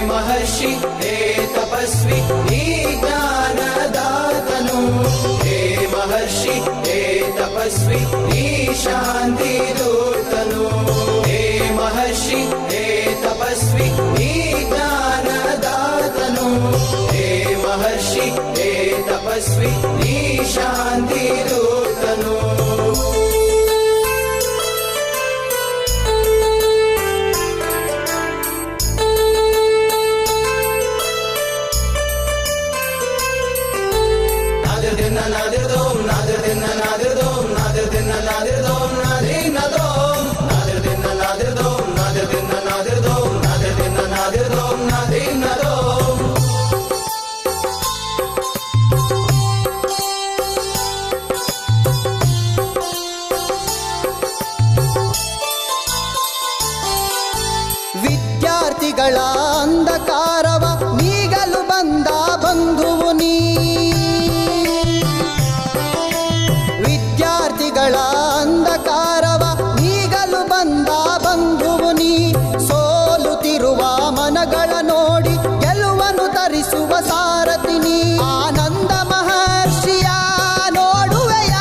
महर्षि हे तपस्वी हे ज्ञानदातनु हे महर्षि हे तपस्वी हे शांति दूतनु हे महर्षि हे तपस्वी हे ज्ञानदातनु हे महर्षि हे तपस्वी हे शांति दूतनु ವಿದ್ಯಾರ್ಥಿಗಳ ಅಂಧಕಾರವ ನೀಗಲು ಬಂದ ಬಂಧುವು ನೀ ವಿದ್ಯಾರ್ಥಿಗಳ ಅಂಧಕಾರವ ನೀಗಲು ಬಂದ ಬಂಧುವು ನೀ ಸೋಲುತ್ತಿರುವ ಮನಗಳ ನೋಡಿ ಗೆಲುವನ್ನು ತರಿಸುವ ಸಾರಥಿ ನೀ ಆನಂದ ಮಹರ್ಷಿಯ ನೋಡುವೆಯ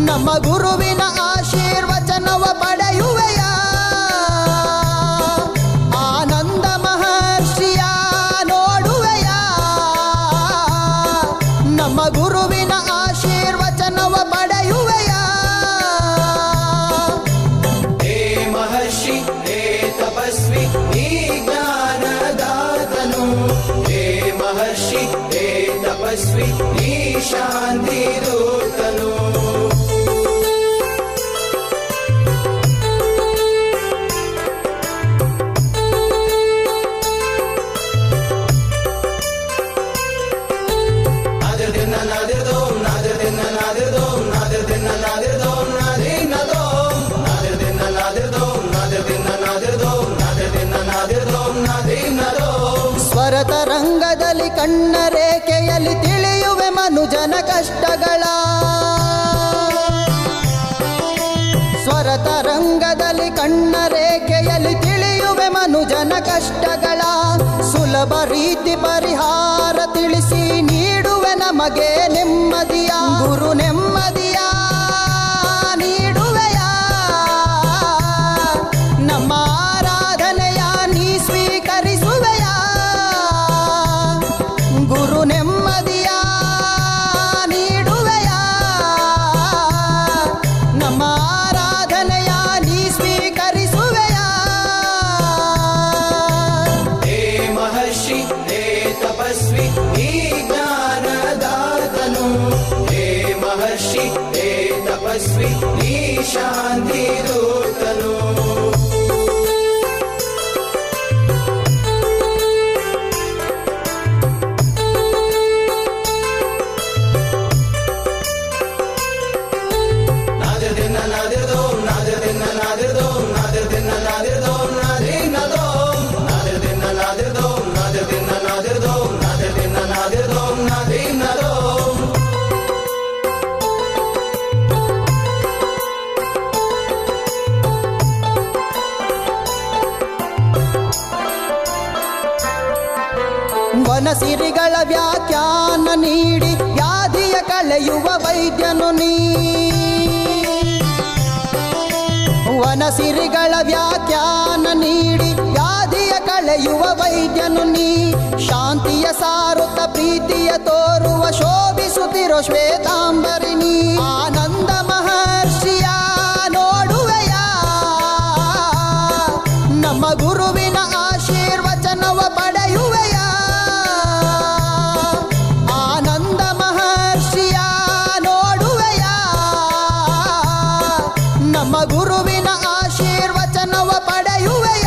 ನಮ್ಮ ಗುರುವಿನ ಆಶೀರ್ವಚನವ ಪಡೆಯುವೆಯ ನಮ್ಮ ಗುರುವಿನ ಆಶೀರ್ವಚನವ ಪಡೆಯುವೆಯ ಹೇ ಮಹರ್ಷಿ ಹೇ ತಪಸ್ವಿ ಹೇ ಜ್ಞಾನದಾತನು ಹೇ ಮಹರ್ಷಿ ಹೇ ತಪಸ್ವಿ ಹೇ ಶಾಂತಿ ದೂತನು ಸ್ವರತ ರಂಗದಲ್ಲಿ ಕಣ್ಣ ರೇಖೆಯಲ್ಲಿ ತಿಳಿಯುವೆ ಮನುಜನ ಕಷ್ಟಗಳ ಸ್ವರತ ರಂಗದಲ್ಲಿ ಕಣ್ಣ ರೇಖೆಯಲ್ಲಿ ತಿಳಿಯುವೆ ಮನುಜನ ಕಷ್ಟಗಳ ಸುಲಭ ರೀತಿ ಪರಿಹಾರ ತಿಳಿಸಿ ನೀಡುವೆ ನಮಗೆ ನೆಮ್ಮದಿಯ ಗುರು ನೆಮ್ಮದಿಯ ನೀಡುವೆಯ ನಮ್ಮ ಆರಾಧನೆಯ ನೀ ಸ್ವೀಕರಿಸುವೆಯ ಗುರು ನೆಮ್ಮದಿಯ ನೀಡುವೆಯ ನಮ್ಮ ಆರಾಧನೆಯ ನೀ ಸ್ವೀಕರಿಸುವೆಯ ಹೇ ಮಹರ್ಷಿ ಹೇ ತಪಸ್ವಿ ಹೇ ಜ್ಞಾನದಾತನು ಹೇ ಮಹರ್ಷಿ ಹೇ ತಪಸ್ವಿ ಹೇ ಶಾಂತಿ ದೂತನು ವನಸಿರಿಗಳ ವ್ಯಾಖ್ಯಾನ ನೀಡಿ ವ್ಯಾಧಿಯ ಕಳೆಯುವ ವೈದ್ಯನು ನೀ ವನಸಿರಿಗಳ ವ್ಯಾಖ್ಯಾನ ನೀಡಿ ವ್ಯಾಧಿಯ ಕಳೆಯುವ ವೈದ್ಯನು ನೀ ಶಾಂತಿಯ ಸಾರುತ್ತ ಪ್ರೀತಿಯ ತೋರುವ ಶೋಭಿಸುತ್ತಿರೋ ಶ್ವೇತಾಂಬರಿಣಿ ಆನಂದ ಮಹರ್ಷಿಯ ನೋಡುವೆಯ ನಮ್ಮ ಗುರುವಿನ ಆಶೀರ್ವಚನವ ಪಡೆಯುವೆಯ ಆನಂದ ಮಹರ್ಷಿಯ ನೋಡುವೆಯ ನಮ್ಮ ಗುರುವಿನ ಆಶೀರ್ವಚನವ ಪಡೆಯುವೆಯ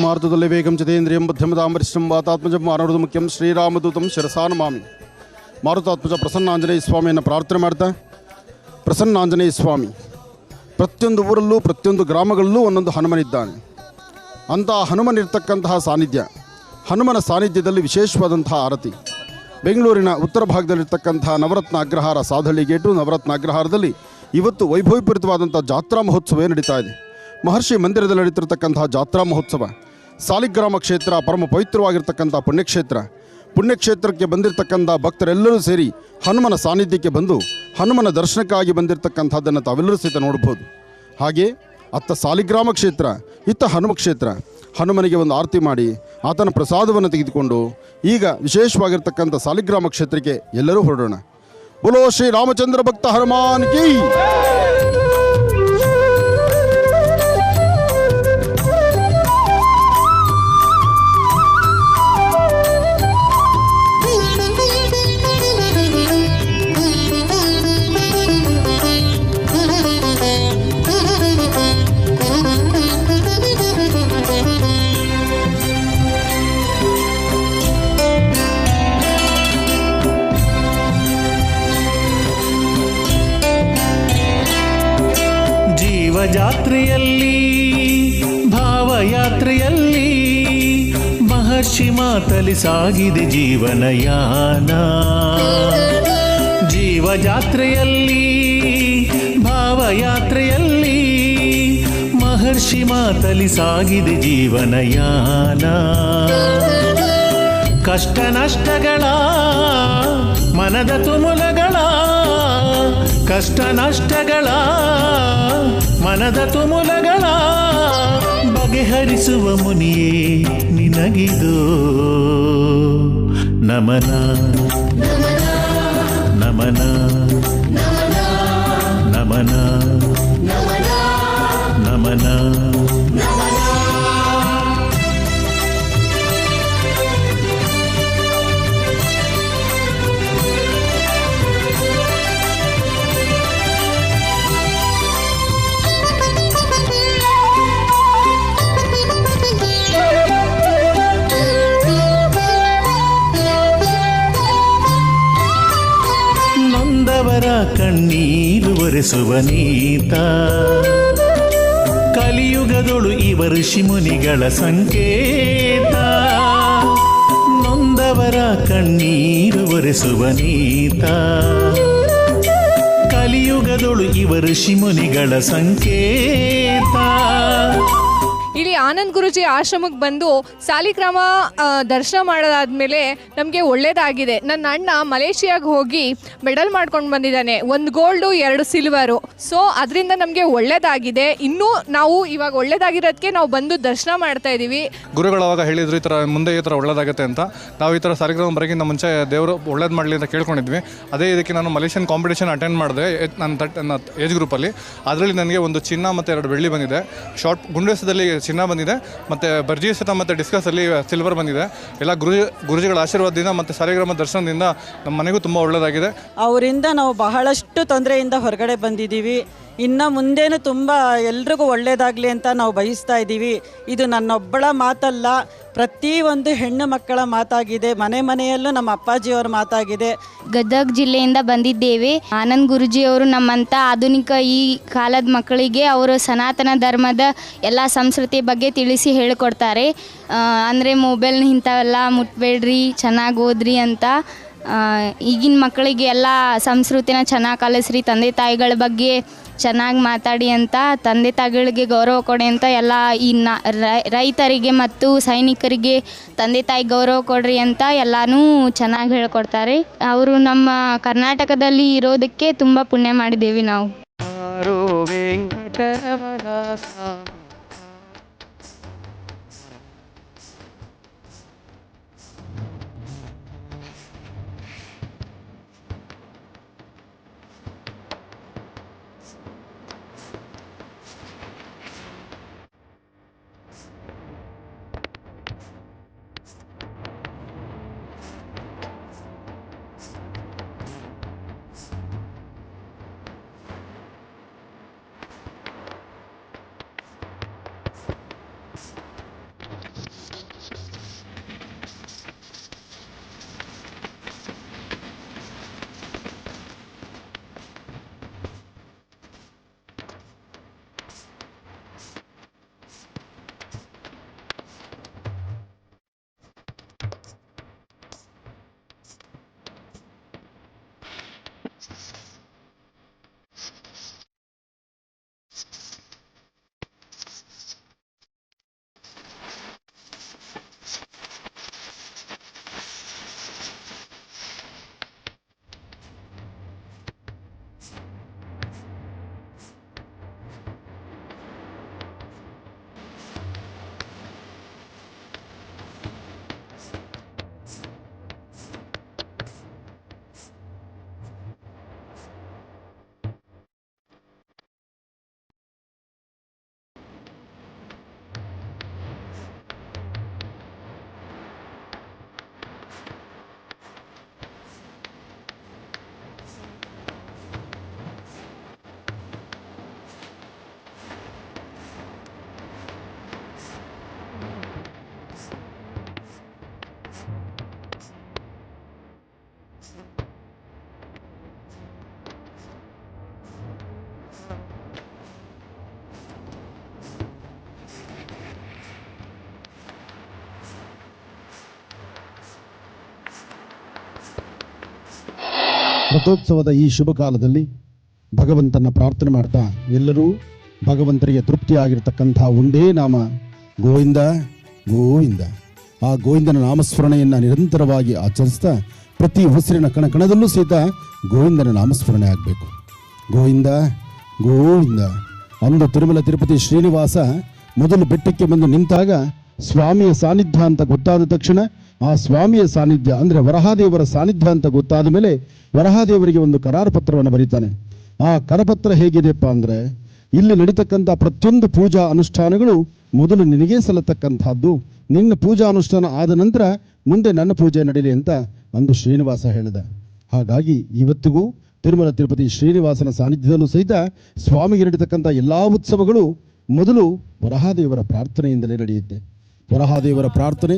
ಮಾರುತದಲ್ಲಿ ವೇಗಂ ಚತೇಂದ್ರಿಯಂ ಬುದ್ಧಿಮತಾಂಬರಿಷ್ಠಂ ವಾತಾತ್ಮಜಂ ಮಾನವೃತ ಮುಖ್ಯಂ ಶ್ರೀರಾಮದೂತಂ ಶಿರಸಾ ನಮಾಮಿ. ಮಾರುತಾತ್ಮಜ ಪ್ರಸನ್ನಾಂಜನೇಯ ಸ್ವಾಮಿಯನ್ನು ಪ್ರಾರ್ಥನೆ ಮಾಡ್ತಾ, ಪ್ರಸನ್ನಾಂಜನೇಯ ಸ್ವಾಮಿ ಪ್ರತಿಯೊಂದು ಊರಲ್ಲೂ ಪ್ರತಿಯೊಂದು ಗ್ರಾಮಗಳಲ್ಲೂ ಒಂದೊಂದು ಹನುಮನಿದ್ದಾನೆ. ಅಂತಹ ಹನುಮನಿರ್ತಕ್ಕಂತಹ ಸಾನ್ನಿಧ್ಯ, ಹನುಮನ ಸಾನ್ನಿಧ್ಯದಲ್ಲಿ ವಿಶೇಷವಾದಂತಹ ಆರತಿ. ಬೆಂಗಳೂರಿನ ಉತ್ತರ ಭಾಗದಲ್ಲಿರ್ತಕ್ಕಂತಹ ನವರತ್ನ ಅಗ್ರಹಾರ ಸಾಧಳ್ಳಿ ಗೇಟು ನವರತ್ನ ಅಗ್ರಹಾರದಲ್ಲಿ ಇವತ್ತು ವೈಭವೀಪೂರಿತವಾದಂಥ ಜಾತ್ರಾ ಮಹೋತ್ಸವ ನಡೀತಾ ಇದೆ. ಮಹರ್ಷಿ ಮಂದಿರದಲ್ಲಿ ನಡೀತಿರ್ತಕ್ಕಂತಹ ಜಾತ್ರಾ ಮಹೋತ್ಸವ ಸಾಲಿಗ್ರಾಮ ಕ್ಷೇತ್ರ ಪರಮ ಪವಿತ್ರವಾಗಿರ್ತಕ್ಕಂಥ ಪುಣ್ಯಕ್ಷೇತ್ರಕ್ಕೆ ಬಂದಿರತಕ್ಕಂಥ ಭಕ್ತರೆಲ್ಲರೂ ಸೇರಿ ಹನುಮನ ಸಾನ್ನಿಧ್ಯಕ್ಕೆ ಬಂದು ಹನುಮನ ದರ್ಶನಕ್ಕಾಗಿ ಬಂದಿರತಕ್ಕಂಥದ್ದನ್ನು ತಾವೆಲ್ಲರೂ ಸಹಿತ ನೋಡ್ಬೋದು. ಹಾಗೆ ಅತ್ತ ಸಾಲಿಗ್ರಾಮ ಕ್ಷೇತ್ರ, ಇತ್ತ ಹನುಮ ಕ್ಷೇತ್ರ. ಹನುಮನಿಗೆ ಒಂದು ಆರತಿ ಮಾಡಿ ಆತನ ಪ್ರಸಾದವನ್ನು ತೆಗೆದುಕೊಂಡು ಈಗ ವಿಶೇಷವಾಗಿರ್ತಕ್ಕಂಥ ಸಾಲಿಗ್ರಾಮ ಕ್ಷೇತ್ರಕ್ಕೆ ಎಲ್ಲರೂ ಹೊರಡೋಣ. ಬೋಲೋ ಶ್ರೀ ರಾಮಚಂದ್ರ ಭಕ್ತ ಹನುಮಾನ್ ಕಿ. ಜಾತ್ರೆಯಲ್ಲಿ ಭಾವಯಾತ್ರೆಯಲ್ಲಿ ಮಹರ್ಷಿ ಮಾತಲಿ ಸಾಗಿದೆ ಜೀವನಯಾನ. ಜೀವಜಾತ್ರೆಯಲ್ಲಿ ಭಾವಯಾತ್ರೆಯಲ್ಲಿ ಮಹರ್ಷಿ ಮಾತಲಿ ಸಾಗಿದೆ ಜೀವನಯಾನ. ಕಷ್ಟ ನಷ್ಟಗಳ ಮನದ ತುಮುಲಗಳ, ಕಷ್ಟ ನಷ್ಟಗಳ ಮನದ ತುಮುಲಗಳ ಬಗೆಹರಿಸುವ ಮುನಿಯೇ ನಿನಗಿದು ನಮನ ನಮನ ನಮನ ನಮನ. ನೊಂದವರ ಕಣ್ಣೀರು ಒರೆಸುವ ನೀತ, ಕಲಿಯುಗದೊಳು ಇವ ಋಷಿ ಮುನಿಗಳ ಸಂಕೇತ. ನೊಂದವರ ಕಣ್ಣೀರು ಒರೆಸುವ ನೀತ, ಕಲಿಯುಗದೊಳು ಇವ ಋಷಿ ಮುನಿಗಳ ಸಂಕೇತ. ಇಲ್ಲಿ ಆನಂದ್ ಗುರುಜಿ ಆಶ್ರಮಕ್ಕೆ ಬಂದು ಸಾಲಿಗ್ರಾಮ ದರ್ಶನ ಮಾಡೋದಾದ್ಮೇಲೆ ನಮಗೆ ಒಳ್ಳೇದಾಗಿದೆ. ನನ್ನ ಅಣ್ಣ ಮಲೇಷಿಯಾಗೆ ಹೋಗಿ ಮೆಡಲ್ ಮಾಡ್ಕೊಂಡು ಬಂದಿದ್ದಾನೆ, 1 ಗೋಲ್ಡು 2 ಸಿಲ್ವರು. ಸೊ ಅದರಿಂದ ನಮಗೆ ಒಳ್ಳೇದಾಗಿದೆ. ಇನ್ನೂ ನಾವು ಇವಾಗ ಒಳ್ಳೇದಾಗಿರೋದಕ್ಕೆ ನಾವು ಬಂದು ದರ್ಶನ ಮಾಡ್ತಾ ಇದ್ದೀವಿ. ಗುರುಗಳು ಅವಾಗ ಹೇಳಿದ್ರು ಈ ಥರ ಮುಂದೆ ಈ ಥರ ಒಳ್ಳೇದಾಗುತ್ತೆ ಅಂತ. ನಾವು ಈ ಥರ ಸಾಲಿಗ್ರಾಮ ಬರೋಕ್ಕಿಂತ ಮುಂಚೆ ದೇವರು ಒಳ್ಳೇದು ಮಾಡಲಿ ಅಂತ ಕೇಳ್ಕೊಂಡಿದ್ವಿ. ಅದೇ ಇದಕ್ಕೆ ನಾನು ಮಲೇಷಿಯನ್ ಕಾಂಪಿಟೇಷನ್ ಅಟೆಂಡ್ ಮಾಡಿದೆ ನನ್ನ ಏಜ್ ಗ್ರೂಪಲ್ಲಿ. ಅದರಲ್ಲಿ ನನಗೆ 1 ಚಿನ್ನ ಮತ್ತು 2 ಬೆಳ್ಳಿ ಬಂದಿದೆ. ಶಾರ್ಟ್ ಗುಂಡೆಸದಲ್ಲಿ ಚಿನ್ನ ಬಂದಿದೆ, ಮತ್ತು ಬರ್ಜೀಸತ ಮತ್ತು ಡಿಸ್ಕಸಲ್ಲಿ ಸಿಲ್ವರ್ ಬಂದಿದೆ. ಎಲ್ಲ ಗುರುಜಿಗಳ ಆಶೀರ್ವಾದದಿಂದ ಮತ್ತು ಸಾಲಿಗ್ರಾಮ ದರ್ಶನದಿಂದ ನಮ್ಮ ಮನೆಗೂ ತುಂಬ ಒಳ್ಳೆಯದಾಗಿದೆ. ಅವರಿಂದ ನಾವು ಬಹಳಷ್ಟು ತೊಂದರೆಯಿಂದ ಹೊರಗಡೆ ಬಂದಿದ್ದೀವಿ. ಇನ್ನು ಮುಂದೇನು ತುಂಬ ಎಲ್ರಿಗೂ ಒಳ್ಳೆಯದಾಗಲಿ ಅಂತ ನಾವು ಬಯಸ್ತಾ ಇದ್ದೀವಿ. ಇದು ನನ್ನೊಬ್ಬಳ ಮಾತಲ್ಲ, ಪ್ರತಿಯೊಂದು ಹೆಣ್ಣು ಮಕ್ಕಳ ಮಾತಾಗಿದೆ. ಮನೆ ಮನೆಯಲ್ಲೂ ನಮ್ಮ ಅಪ್ಪಾಜಿಯವರ ಮಾತಾಗಿದೆ. ಗದಗ ಜಿಲ್ಲೆಯಿಂದ ಬಂದಿದ್ದೇವೆ. ಆನಂದ್ ಗುರುಜಿಯವರು ನಮ್ಮಂಥ ಆಧುನಿಕ ಈ ಕಾಲದ ಮಕ್ಕಳಿಗೆ ಅವರು ಸನಾತನ ಧರ್ಮದ ಎಲ್ಲ ಸಂಸ್ಕೃತಿ ಬಗ್ಗೆ ತಿಳಿಸಿ ಹೇಳಿಕೊಡ್ತಾರೆ. ಅಂದರೆ ಮೊಬೈಲ್ನ ಇಂಥವೆಲ್ಲ ಮುಟ್ಬೇಡ್ರಿ, ಚೆನ್ನಾಗಿ ಓದ್ರಿ ಅಂತ. ಈಗಿನ ಮಕ್ಕಳಿಗೆ ಎಲ್ಲ ಸಂಸ್ಕೃತಿನ ಚೆನ್ನಾಗಿ ಕಲಿಸ್ರಿ, ತಂದೆ ತಾಯಿಗಳ ಬಗ್ಗೆ ಚೆನ್ನಾಗಿ ಮಾತಾಡಿ ಅಂತ, ತಂದೆ ತಾಯಿಗಳಿಗೆ ಗೌರವ ಕೊಡಿ ಅಂತ ಎಲ್ಲ ಈ ರೈತರಿಗೆ ಮತ್ತು ಸೈನಿಕರಿಗೆ ತಂದೆ ತಾಯಿ ಗೌರವ ಕೊಡ್ರಿ ಅಂತ ಎಲ್ಲನೂ ಚೆನ್ನಾಗಿ ಹೇಳ್ಕೊಡ್ತಾರೆ. ಅವರು ನಮ್ಮ ಕರ್ನಾಟಕದಲ್ಲಿ ಇರೋದಕ್ಕೆ ತುಂಬ ಪುಣ್ಯ ಮಾಡಿದ್ದೇವೆ ನಾವು. ರಥೋತ್ಸವದ ಈ ಶುಭ ಕಾಲದಲ್ಲಿ ಭಗವಂತನ ಪ್ರಾರ್ಥನೆ ಮಾಡ್ತಾ ಎಲ್ಲರೂ ಭಗವಂತರಿಗೆ ತೃಪ್ತಿಯಾಗಿರ್ತಕ್ಕಂಥ ಒಂದೇ ನಾಮ ಗೋವಿಂದ ಗೋವಿಂದ. ಆ ಗೋವಿಂದನ ನಾಮಸ್ಮರಣೆಯನ್ನು ನಿರಂತರವಾಗಿ ಆಚರಿಸ್ತಾ ಪ್ರತಿ ಉಸಿರಿನ ಕಣಕಣದಲ್ಲೂ ಸಹಿತ ಗೋವಿಂದನ ನಾಮಸ್ಮರಣೆ ಆಗಬೇಕು. ಗೋವಿಂದ ಗೋವಿಂದ. ಅಂದು ತಿರುಮಲ ತಿರುಪತಿ ಶ್ರೀನಿವಾಸ ಮೊದಲು ಬೆಟ್ಟಕ್ಕೆ ಬಂದು ನಿಂತಾಗ ಸ್ವಾಮಿಯ ಸಾನ್ನಿಧ್ಯ ಅಂತ ಗೊತ್ತಾದ ತಕ್ಷಣ ಆ ಸ್ವಾಮಿಯ ಸಾನ್ನಿಧ್ಯ ಅಂದರೆ ವರಹಾದೇವರ ಸಾನ್ನಿಧ್ಯ ಅಂತ ಗೊತ್ತಾದ ಮೇಲೆ ವರಹಾದೇವರಿಗೆ ಒಂದು ಕರಾರು ಪತ್ರವನ್ನು ಬರೀತಾನೆ. ಆ ಕರಪತ್ರ ಹೇಗಿದೆಯಪ್ಪ ಅಂದರೆ, ಇಲ್ಲಿ ನಡೀತಕ್ಕಂಥ ಪ್ರತಿಯೊಂದು ಪೂಜಾ ಅನುಷ್ಠಾನಗಳು ಮೊದಲು ನಿನಗೇ ಸಲ್ಲತಕ್ಕಂಥದ್ದು. ನಿನ್ನ ಪೂಜಾ ಅನುಷ್ಠಾನ ಆದ ನಂತರ ಮುಂದೆ ನನ್ನ ಪೂಜೆ ನಡೀಲಿ ಅಂತ ಅಂದು ಶ್ರೀನಿವಾಸ ಹೇಳಿದ. ಹಾಗಾಗಿ ಇವತ್ತಿಗೂ ತಿರುಮಲ ತಿರುಪತಿ ಶ್ರೀನಿವಾಸನ ಸಾನ್ನಿಧ್ಯದಲ್ಲೂ ಸಹಿತ ಸ್ವಾಮಿಗೆ ನಡೀತಕ್ಕಂಥ ಎಲ್ಲ ಉತ್ಸವಗಳು ಮೊದಲು ವರಹಾದೇವರ ಪ್ರಾರ್ಥನೆಯಿಂದಲೇ ನಡೆಯುತ್ತೆ. ವರಹಾದೇವರ ಪ್ರಾರ್ಥನೆ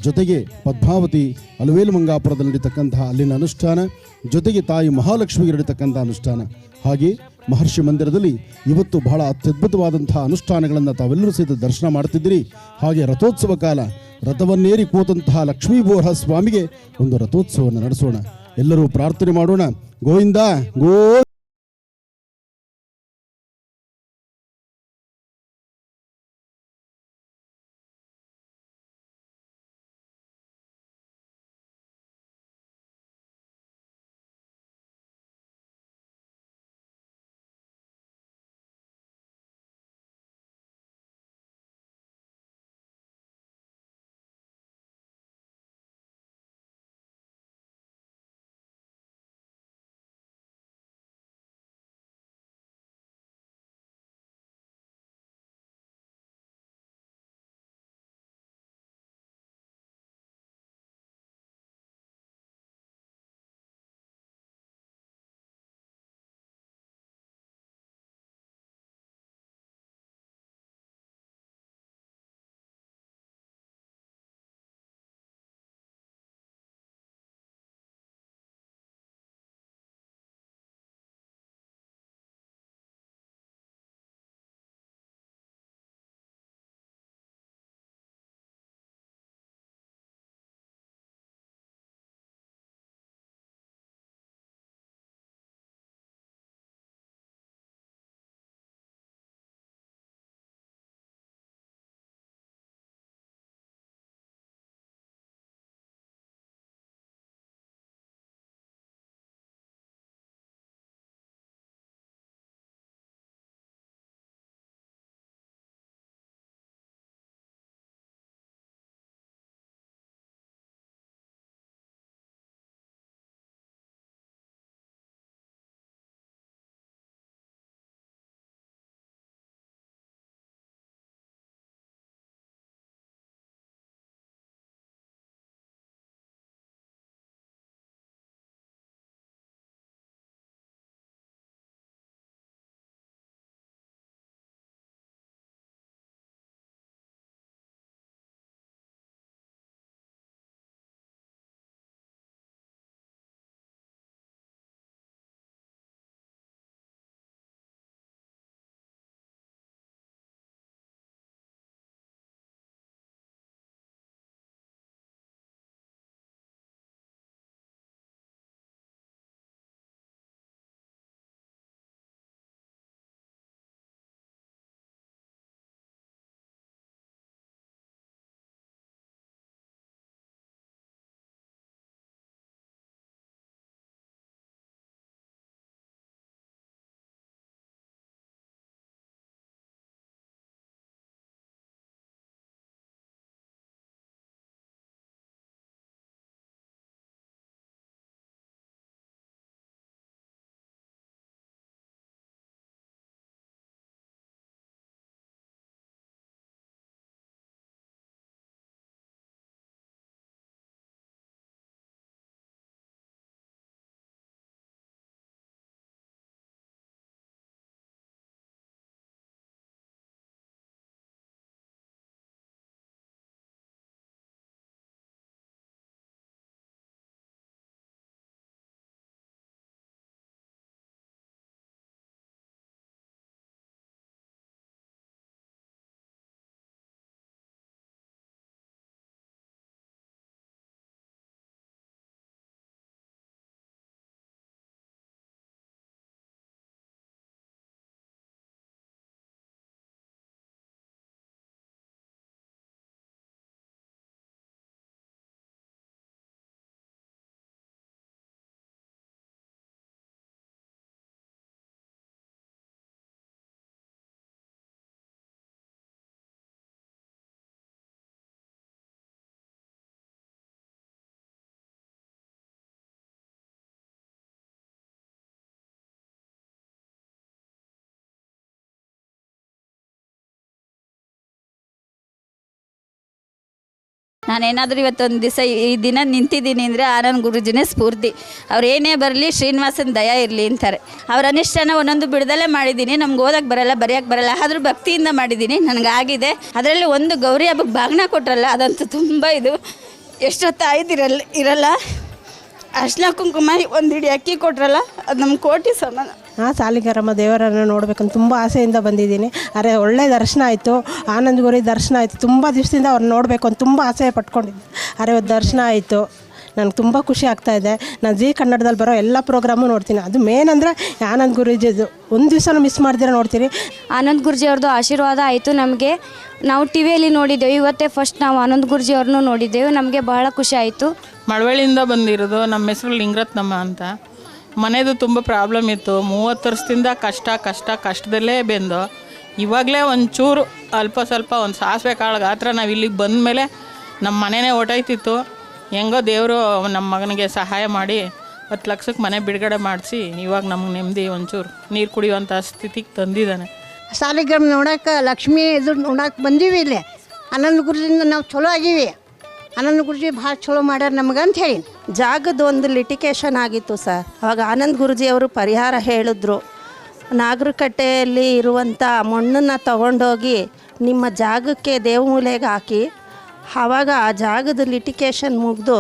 ಜೊತೆಗೆ ಪದ್ಮಾವತಿ ಅಲವೇಲು ಮಂಗಾಪುರದಲ್ಲಿ ನಡೀತಕ್ಕಂತಹ ಅಲ್ಲಿನ ಅನುಷ್ಠಾನ, ಜೊತೆಗೆ ತಾಯಿ ಮಹಾಲಕ್ಷ್ಮಿಗೆ ನಡೀತಕ್ಕಂಥ ಅನುಷ್ಠಾನ, ಹಾಗೆ ಮಹರ್ಷಿ ಮಂದಿರದಲ್ಲಿ ಇವತ್ತು ಬಹಳ ಅತ್ಯದ್ಭುತವಾದಂತಹ ಅನುಷ್ಠಾನಗಳನ್ನು ತಾವೆಲ್ಲರೂ ಸಹಿತ ದರ್ಶನ ಮಾಡ್ತಿದ್ದೀರಿ. ಹಾಗೆ ರಥೋತ್ಸವ ಕಾಲ, ರಥವನ್ನೇರಿ ಕೂತಂತಹ ಲಕ್ಷ್ಮೀ ಬೋರ ಸ್ವಾಮಿಗೆ ಒಂದು ರಥೋತ್ಸವವನ್ನು ನಡೆಸೋಣ. ಎಲ್ಲರೂ ಪ್ರಾರ್ಥನೆ ಮಾಡೋಣ. ಗೋವಿಂದ ಗೋ ನಾನೇನಾದರೂ ಇವತ್ತೊಂದು ದಿವಸ ಈ ದಿನ ನಿಂತಿದ್ದೀನಿ ಅಂದರೆ ಆನಂದ್ ಗುರೂಜಿನೇ ಸ್ಫೂರ್ತಿ. ಅವ್ರು ಏನೇ ಬರಲಿ ಶ್ರೀನಿವಾಸನ ದಯ ಇರಲಿ ಅಂತಾರೆ. ಅವ್ರ ಅನಿಷ್ಟನ ಒಂದೊಂದು ಬಿಡದಲ್ಲೇ ಮಾಡಿದ್ದೀನಿ. ನಮ್ಗೆ ಓದಕ್ಕೆ ಬರಲ್ಲ, ಬರೆಯೋಕ್ಕೆ ಬರಲ್ಲ, ಆದರೂ ಭಕ್ತಿಯಿಂದ ಮಾಡಿದ್ದೀನಿ, ನನಗಾಗಿದೆ. ಅದರಲ್ಲಿ ಒಂದು ಗೌರಿ ಹಬ್ಬಕ್ಕೆ ಬಾಗ್ನ ಕೊಟ್ರಲ್ಲ, ಅದಂತೂ ತುಂಬ ಇದು ಎಷ್ಟೊತ್ತು ಇರಲ್ಲ. ಅರ್ಶಿನ ಕುಂಕುಮ ಒಂದು ಹಿಡಿ ಅಕ್ಕಿ ಕೊಟ್ರಲ್ಲ, ಅದು ನಮ್ಮ ಕೋಟಿ ಸಮಾನ. ಸಾಲಿಗ್ರಾಮ ದೇವರನ್ನು ನೋಡಬೇಕಂತ ತುಂಬ ಆಸೆಯಿಂದ ಬಂದಿದ್ದೀನಿ. ಅರೆ ಒಳ್ಳೆ ದರ್ಶನ ಆಯಿತು, ಆನಂದ್ ಗುರು ದರ್ಶನ ಆಯಿತು. ತುಂಬ ದಿವಸದಿಂದ ಅವ್ರು ನೋಡಬೇಕು ಅಂತ ತುಂಬ ಆಸೆ ಪಟ್ಕೊಂಡಿದ್ದೆ. ಅರೆ ದರ್ಶನ ಆಯಿತು, ನನಗೆ ತುಂಬ ಖುಷಿ ಆಗ್ತಾಯಿದೆ. ನಾನು ಜೀ ಕನ್ನಡದಲ್ಲಿ ಬರೋ ಎಲ್ಲ ಪ್ರೋಗ್ರಾಮು ನೋಡ್ತೀನಿ. ಅದು ಮೇನ್ ಅಂದರೆ ಆನಂದ್ ಗುರೂಜಿದು ಒಂದು ದಿವಸ ಮಿಸ್ ಮಾಡ್ದಿರ ನೋಡ್ತೀನಿ. ಆನಂದ್ ಗುರೂಜಿ ಅವ್ರದ್ದು ಆಶೀರ್ವಾದ ಆಯಿತು ನಮಗೆ. ನಾವು ಟಿ ವಿಯಲ್ಲಿ ನೋಡಿದ್ದೆವು, ಇವತ್ತೇ ಫಸ್ಟ್ ನಾವು ಆನಂದ್ ಗುರೂಜಿ ಅವ್ರನ್ನೂ ನೋಡಿದ್ದೆವು. ನಮಗೆ ಬಹಳ ಖುಷಿ ಆಯಿತು. ಮಳವಳ್ಳಿಯಿಂದ ಬಂದಿರೋದು. ನಮ್ಮ ಹೆಸರು ಲಿಂಗರತ್ನಮ್ಮ ಅಂತ. ಮನೆಯದು ತುಂಬ ಪ್ರಾಬ್ಲಮ್ ಇತ್ತು. 30 ವರ್ಷದಿಂದ ಕಷ್ಟದಲ್ಲೇ ಬೆಂದು ಇವಾಗಲೇ ಒಂಚೂರು ಅಲ್ಪ ಸ್ವಲ್ಪ ಒಂದು ಸಾಸಿವೆ ಕಾಳು ಗಾತ್ರ ನಾವು ಇಲ್ಲಿಗೆ ಬಂದ ಮೇಲೆ ನಮ್ಮ ಮನೆಯೇ ಹೊಟ್ಟೋಯ್ತಿತ್ತು. ಹೆಂಗೋ ದೇವರು ನಮ್ಮ ಮಗನಿಗೆ ಸಹಾಯ ಮಾಡಿ 10 ಲಕ್ಷಕ್ಕೆ ಮನೆ ಬಿಡುಗಡೆ ಮಾಡಿಸಿ ಇವಾಗ ನಮ್ಗೆ ನೆಮ್ಮದಿ ಒಂಚೂರು ನೀರು ಕುಡಿಯುವಂಥ ಸ್ಥಿತಿಗೆ ತಂದಿದ್ದಾನೆ. ಸಾಲಿಗ್ರಾಮ ನೋಡೋಕೆ ಲಕ್ಷ್ಮೀ ಇದು ನೋಡೋಕೆ ಬಂದೀವಿ. ಇಲ್ಲಿ ಆನಂದ್ ಗುರುಜಿಂದ ನಾವು ಚಲೋ ಆಗೀವಿ. ಆನಂದ್ ಗುರುಜಿ ಭಾಳ ಚಲೋ ಮಾಡ್ಯಾರ ನಮ್ಗೆ ಅಂತ ಹೇಳಿ. ಜಾಗದ ಒಂದು ಲಿಟಿಗೇಷನ್ ಆಗಿತ್ತು ಸರ್. ಅವಾಗ ಆನಂದ್ ಗುರೂಜಿ ಅವರು ಪರಿಹಾರ ಹೇಳಿದ್ರು. ನಾಗರಕಟ್ಟೆಯಲ್ಲಿ ಇರುವಂಥ ಮಣ್ಣನ್ನು ತಗೊಂಡೋಗಿ ನಿಮ್ಮ ಜಾಗಕ್ಕೆ ದೇವಮೂಲೆಗೆ ಹಾಕಿ, ಆವಾಗ ಆ ಜಾಗದ ಲಿಟಿಗೇಷನ್ ಮುಗಿದು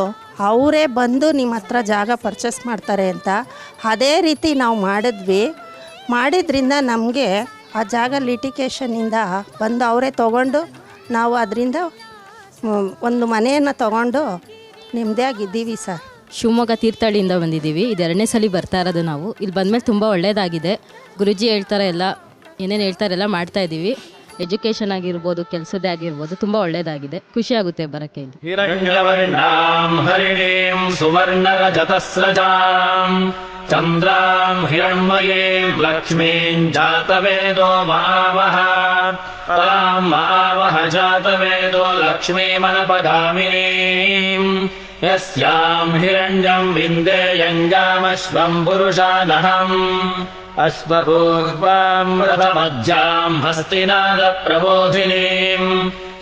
ಅವರೇ ಬಂದು ನಿಮ್ಮ ಹತ್ರ ಜಾಗ ಪರ್ಚೇಸ್ ಮಾಡ್ತಾರೆ ಅಂತ. ಅದೇ ರೀತಿ ನಾವು ಮಾಡಿದ್ರಿಂದ ನಮಗೆ ಆ ಜಾಗ ಲಿಟಿಗೇಷನ್ನಿಂದ ಬಂದು ಅವರೇ ತೊಗೊಂಡು ನಾವು ಅದರಿಂದ ಒಂದು ಮನೆಯನ್ನು ತೊಗೊಂಡು ನೆಮ್ಮದಿಯಾಗಿದ್ದೀವಿ ಸರ್. ಶಿವಮೊಗ್ಗ ತೀರ್ಥಹಳ್ಳಿಯಿಂದ ಬಂದಿದ್ದೀವಿ. ಇದು 2ನೇ ಸಲ ಬರ್ತಾ ಇರೋದು ನಾವು. ಇಲ್ಲಿ ಬಂದಮೇಲೆ ತುಂಬ ಒಳ್ಳೆಯದಾಗಿದೆ. ಗುರೂಜಿ ಹೇಳ್ತಾರೆ ಎಲ್ಲ ಏನೇನು ಹೇಳ್ತಾರೆಲ್ಲ ಮಾಡ್ತಾಯಿದ್ದೀವಿ. ಎಜುಕೇಷನ್ ಆಗಿರ್ಬೋದು, ಕೆಲಸದೇ ಆಗಿರ್ಬೋದು, ತುಂಬ ಒಳ್ಳೆಯದಾಗಿದೆ. ಖುಷಿಯಾಗುತ್ತೆ ಬರೋಕ್ಕೆ. ಇಲ್ಲಿ ಹಿರಣ್ಯವರ್ಣಾಂ ಹರಿಣೀಂ ಸುವರ್ಣರಜತಸ್ರಜಾಂ ಚಂದ್ರಾಂ ಹಿರಣ್ಮಯೀಂ ಲಕ್ಷ್ಮೀಂ ಜಾತವೇದೋ ಮಹಾವಹ ತಾಂ ಮಹಾವಹ ಜಾತವೇದೋ ಲಕ್ಷ್ಮೀಮನಪಗಾಮಿನೀಂ ಯಸ್ಯಾಂ ಹಿರಣ್ಯಂ ವಿಂದೇಯಂಗಾಮಶ್ವಂ ಪುರುಷಾನಹಂ ಅಶ್ವಪೂರ್ವಾಂ ರಥಮಜ್ಜಾಂ ಹಸ್ತಿನಾದ ಪ್ರಬೋಧಿನೀಂ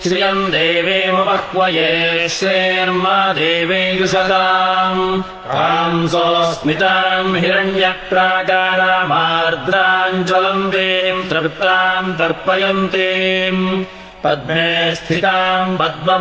ಶ್ರಿಯಂ ದೇವೀಮುಪಕ್ವಯೇ ಶ್ರೇರ್ಮಾ ದೇವೇಯುಷತಾಂ ತಾಂ ಸೋಸ್ಮಿತಾಂ ಹಿರಣ್ಯಪ್ರಾಕಾರಾಮಾರ್ದ್ರಾಂಜ್ವಲಂತೀಂ ತೃಪ್ತಾಂ ತರ್ಪಯಂತೀಂ ಪದ್ಮೇ ಸ್ಥಿತಾಂ ಪದ್ಮ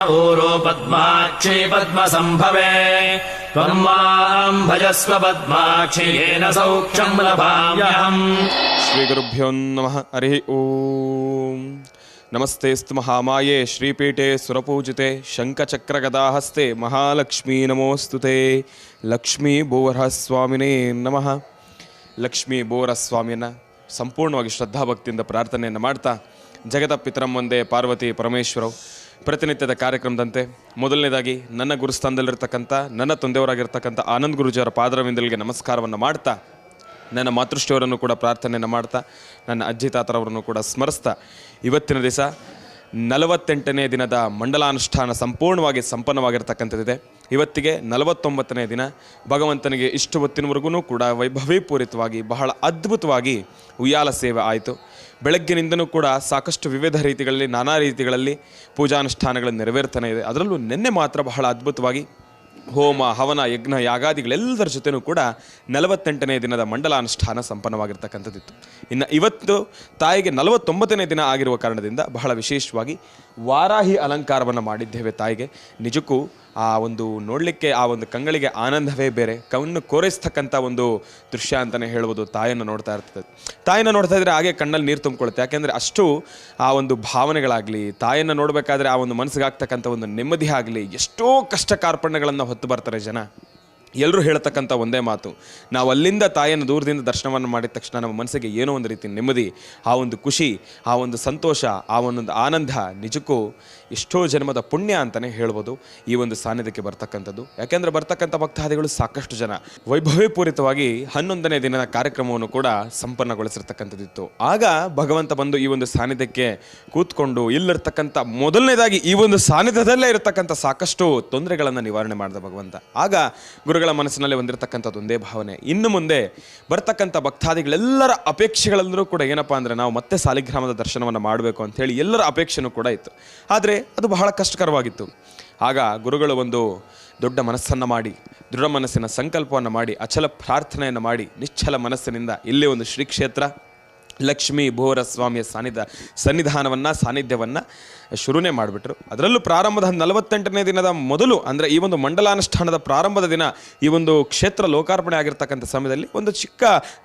ऊरो पद्माक्षी पद्मसम्भवे त्वं मां भजस्व पद्माक्षी येन सौख्यं लभाम्यहम्। श्रीगुरुभ्यो नमः। हरिः ओम्। नमस्तेस्तु महामाये श्रीपीठे सुरपूजिते शङ्खचक्रगदाहस्ते महालक्ष्मी नमोस्तुते। लक्ष्मी ಬೋವರಸ್ವಾಮಿನೇ ನಮಃ. ಲಕ್ಷ್ಮೀ ಬೋವರಸ್ವಾಮಿಯನ್ನು ಸಂಪೂರ್ಣವಾಗಿ ಶ್ರದ್ಧಾಭಕ್ತಿಯಿಂದ ಪ್ರಾರ್ಥನೆಯನ್ನು ಮಾಡ್ತಾ, ಜಗದ ಪಿತರಂ ಒಂದೇ ಪಾರ್ವತಿ ಪರಮೇಶ್ವರವು ಪ್ರತಿನಿತ್ಯದ ಕಾರ್ಯಕ್ರಮದಂತೆ ಮೊದಲನೇದಾಗಿ ನನ್ನ ಗುರುಸ್ಥಾನದಲ್ಲಿರ್ತಕ್ಕಂಥ ನನ್ನ ತಂದೆಯವರಾಗಿರ್ತಕ್ಕಂಥ ಆನಂದ್ ಗುರುಜಿಯವರ ಪಾದರವಿಂದಲಿಗೆ ನಮಸ್ಕಾರವನ್ನು ಮಾಡ್ತಾ, ನನ್ನ ಮಾತೃಶ್ರೀಯವರನ್ನು ಕೂಡ ಪ್ರಾರ್ಥನೆಯನ್ನು ಮಾಡ್ತಾ, ನನ್ನ ಅಜ್ಜಿ ತಾತರವರನ್ನು ಕೂಡ ಸ್ಮರಿಸ್ತಾ, ಇವತ್ತಿನ ದಿವಸ 48ನೇ ದಿನದ ಮಂಡಲಾನುಷ್ಠಾನ ಸಂಪೂರ್ಣವಾಗಿ ಸಂಪನ್ನವಾಗಿರ್ತಕ್ಕಂಥದ್ದಿದೆ. ಇವತ್ತಿಗೆ 49ನೇ ದಿನ. ಭಗವಂತನಿಗೆ ಇಷ್ಟು ಹೊತ್ತಿನವರೆಗೂ ಕೂಡ ವೈಭವೀಪೂರಿತವಾಗಿ ಬಹಳ ಅದ್ಭುತವಾಗಿ ಉಯ್ಯಾಲ ಸೇವೆ ಆಯಿತು. ಬೆಳಗ್ಗಿನಿಂದನೂ ಕೂಡ ಸಾಕಷ್ಟು ವಿವಿಧ ರೀತಿಗಳಲ್ಲಿ ನಾನಾ ರೀತಿಗಳಲ್ಲಿ ಪೂಜಾನುಷ್ಠಾನಗಳು ನೆರವೇರ್ತಾನೆ ಇದೆ. ಅದರಲ್ಲೂ ನಿನ್ನೆ ಮಾತ್ರ ಬಹಳ ಅದ್ಭುತವಾಗಿ ಹೋಮ ಹವನ ಯಜ್ಞ ಯಾಗಾದಿಗಳೆಲ್ಲದರ ಜೊತೆನೂ ಕೂಡ 48ನೇ ದಿನದ ಮಂಡಲಾನುಷ್ಠಾನ ಸಂಪನ್ನವಾಗಿರ್ತಕ್ಕಂಥದ್ದಿತ್ತು. ಇನ್ನು ಇವತ್ತು ತಾಯಿಗೆ 49ನೇ ದಿನ ಆಗಿರುವ ಕಾರಣದಿಂದ ಬಹಳ ವಿಶೇಷವಾಗಿ ವಾರಾಹಿ ಅಲಂಕಾರವನ್ನು ಮಾಡಿದ್ದೇವೆ ತಾಯಿಗೆ. ನಿಜಕ್ಕೂ ಆ ಒಂದು ನೋಡಲಿಕ್ಕೆ ಆ ಒಂದು ಕಂಗಳಿಗೆ ಆನಂದವೇ ಬೇರೆ, ಕಣ್ಣು ಕೋರೈಸ್ತಕ್ಕಂಥ ಒಂದು ದೃಶ್ಯ ಅಂತಲೇ ಹೇಳ್ಬೋದು. ತಾಯಿಯನ್ನು ನೋಡ್ತಾ ಇರ್ತದೆ. ತಾಯಿನ ನೋಡ್ತಾ ಇದ್ರೆ ಹಾಗೆ ಕಣ್ಣಲ್ಲಿ ನೀರು ತುಂಬಿಕೊಳ್ಳುತ್ತೆ. ಯಾಕೆಂದರೆ ಅಷ್ಟು ಆ ಒಂದು ಭಾವನೆಗಳಾಗಲಿ, ತಾಯಿಯನ್ನು ನೋಡಬೇಕಾದ್ರೆ ಆ ಒಂದು ಮನಸ್ಸಿಗೆ ಆಗ್ತಕ್ಕಂಥ ಒಂದು ನೆಮ್ಮದಿ ಆಗಲಿ, ಎಷ್ಟೋ ಕಷ್ಟ ಕಾರ್ಪಣ್ಯಗಳನ್ನು ಹೊತ್ತು ಬರ್ತಾರೆ ಜನ. ಎಲ್ಲರೂ ಹೇಳ್ತಕ್ಕಂಥ ಒಂದೇ ಮಾತು, ನಾವು ಅಲ್ಲಿಂದ ತಾಯಿಯನ್ನು ದೂರದಿಂದ ದರ್ಶನವನ್ನು ಮಾಡಿದ ತಕ್ಷಣ ನಮ್ಮ ಮನಸ್ಸಿಗೆ ಏನೋ ಒಂದು ರೀತಿ ನೆಮ್ಮದಿ, ಆ ಒಂದು ಖುಷಿ, ಆ ಒಂದು ಸಂತೋಷ, ಆ ಒಂದೊಂದು ಆನಂದ ನಿಜಕ್ಕೂ ಎಷ್ಟೋ ಜನ್ಮದ ಪುಣ್ಯ ಅಂತಲೇ ಹೇಳ್ಬೋದು ಈ ಒಂದು ಸಾನ್ನಿಧ್ಯಕ್ಕೆ ಬರ್ತಕ್ಕಂಥದ್ದು. ಯಾಕೆಂದರೆ ಬರ್ತಕ್ಕಂಥ ಭಕ್ತಾದಿಗಳು ಸಾಕಷ್ಟು ಜನ ವೈಭವೀಪೂರಿತವಾಗಿ 11ನೇ ದಿನದ ಕಾರ್ಯಕ್ರಮವನ್ನು ಕೂಡ ಸಂಪನ್ನಗೊಳಿಸಿರ್ತಕ್ಕಂಥದ್ದಿತ್ತು. ಆಗ ಭಗವಂತ ಬಂದು ಈ ಒಂದು ಸಾನ್ನಿಧ್ಯಕ್ಕೆ ಕೂತ್ಕೊಂಡು ಇಲ್ಲಿರ್ತಕ್ಕಂಥ ಮೊದಲನೇದಾಗಿ ಈ ಒಂದು ಸಾನ್ನಿಧ್ಯದಲ್ಲೇ ಇರತಕ್ಕಂಥ ಸಾಕಷ್ಟು ತೊಂದರೆಗಳನ್ನು ನಿವಾರಣೆ ಮಾಡಿದ ಭಗವಂತ. ಆಗ ಗುರುಗಳ ಮನಸ್ಸಿನಲ್ಲಿ ಹೊಂದಿರತಕ್ಕಂಥದ್ದು ಒಂದೇ ಭಾವನೆ, ಇನ್ನು ಮುಂದೆ ಬರ್ತಕ್ಕಂಥ ಭಕ್ತಾದಿಗಳೆಲ್ಲರ ಅಪೇಕ್ಷೆಗಳಲ್ಲರೂ ಕೂಡ ಏನಪ್ಪಾ ಅಂದರೆ ನಾವು ಮತ್ತೆ ಸಾಲಿಗ್ರಾಮದ ದರ್ಶನವನ್ನು ಮಾಡಬೇಕು ಅಂಥೇಳಿ ಎಲ್ಲರ ಅಪೇಕ್ಷೆನೂ ಕೂಡ ಇತ್ತು. ಆದರೆ ಅದು ಬಹಳ ಕಷ್ಟಕರವಾಗಿತ್ತು. ಆಗ ಗುರುಗಳು ಒಂದು ದೊಡ್ಡ ಮನಸ್ಸನ್ನು ಮಾಡಿ, ದೃಢ ಮನಸ್ಸಿನ ಸಂಕಲ್ಪವನ್ನು ಮಾಡಿ, ಅಚಲ ಪ್ರಾರ್ಥನೆಯನ್ನು ಮಾಡಿ, ನಿಶ್ಚಲ ಮನಸ್ಸಿನಿಂದ ಇಲ್ಲಿ ಒಂದು ಶ್ರೀ ಕ್ಷೇತ್ರ ಲಕ್ಷ್ಮೀ ಬೋವರಸ್ವಾಮಿಯ ಸಾನ್ನಿಧ್ಯವನ್ನು ಶುರುನೇ ಮಾಡಿಬಿಟ್ರು. ಅದರಲ್ಲೂ ಪ್ರಾರಂಭದ 48ನೇ ದಿನದ ಮೊದಲು ಅಂದರೆ ಈ ಒಂದು ಮಂಡಲಾನುಷ್ಠಾನದ ಪ್ರಾರಂಭದ ದಿನ ಈ ಒಂದು ಕ್ಷೇತ್ರ ಲೋಕಾರ್ಪಣೆ ಆಗಿರ್ತಕ್ಕಂಥ ಸಮಯದಲ್ಲಿ ಒಂದು ಚಿಕ್ಕ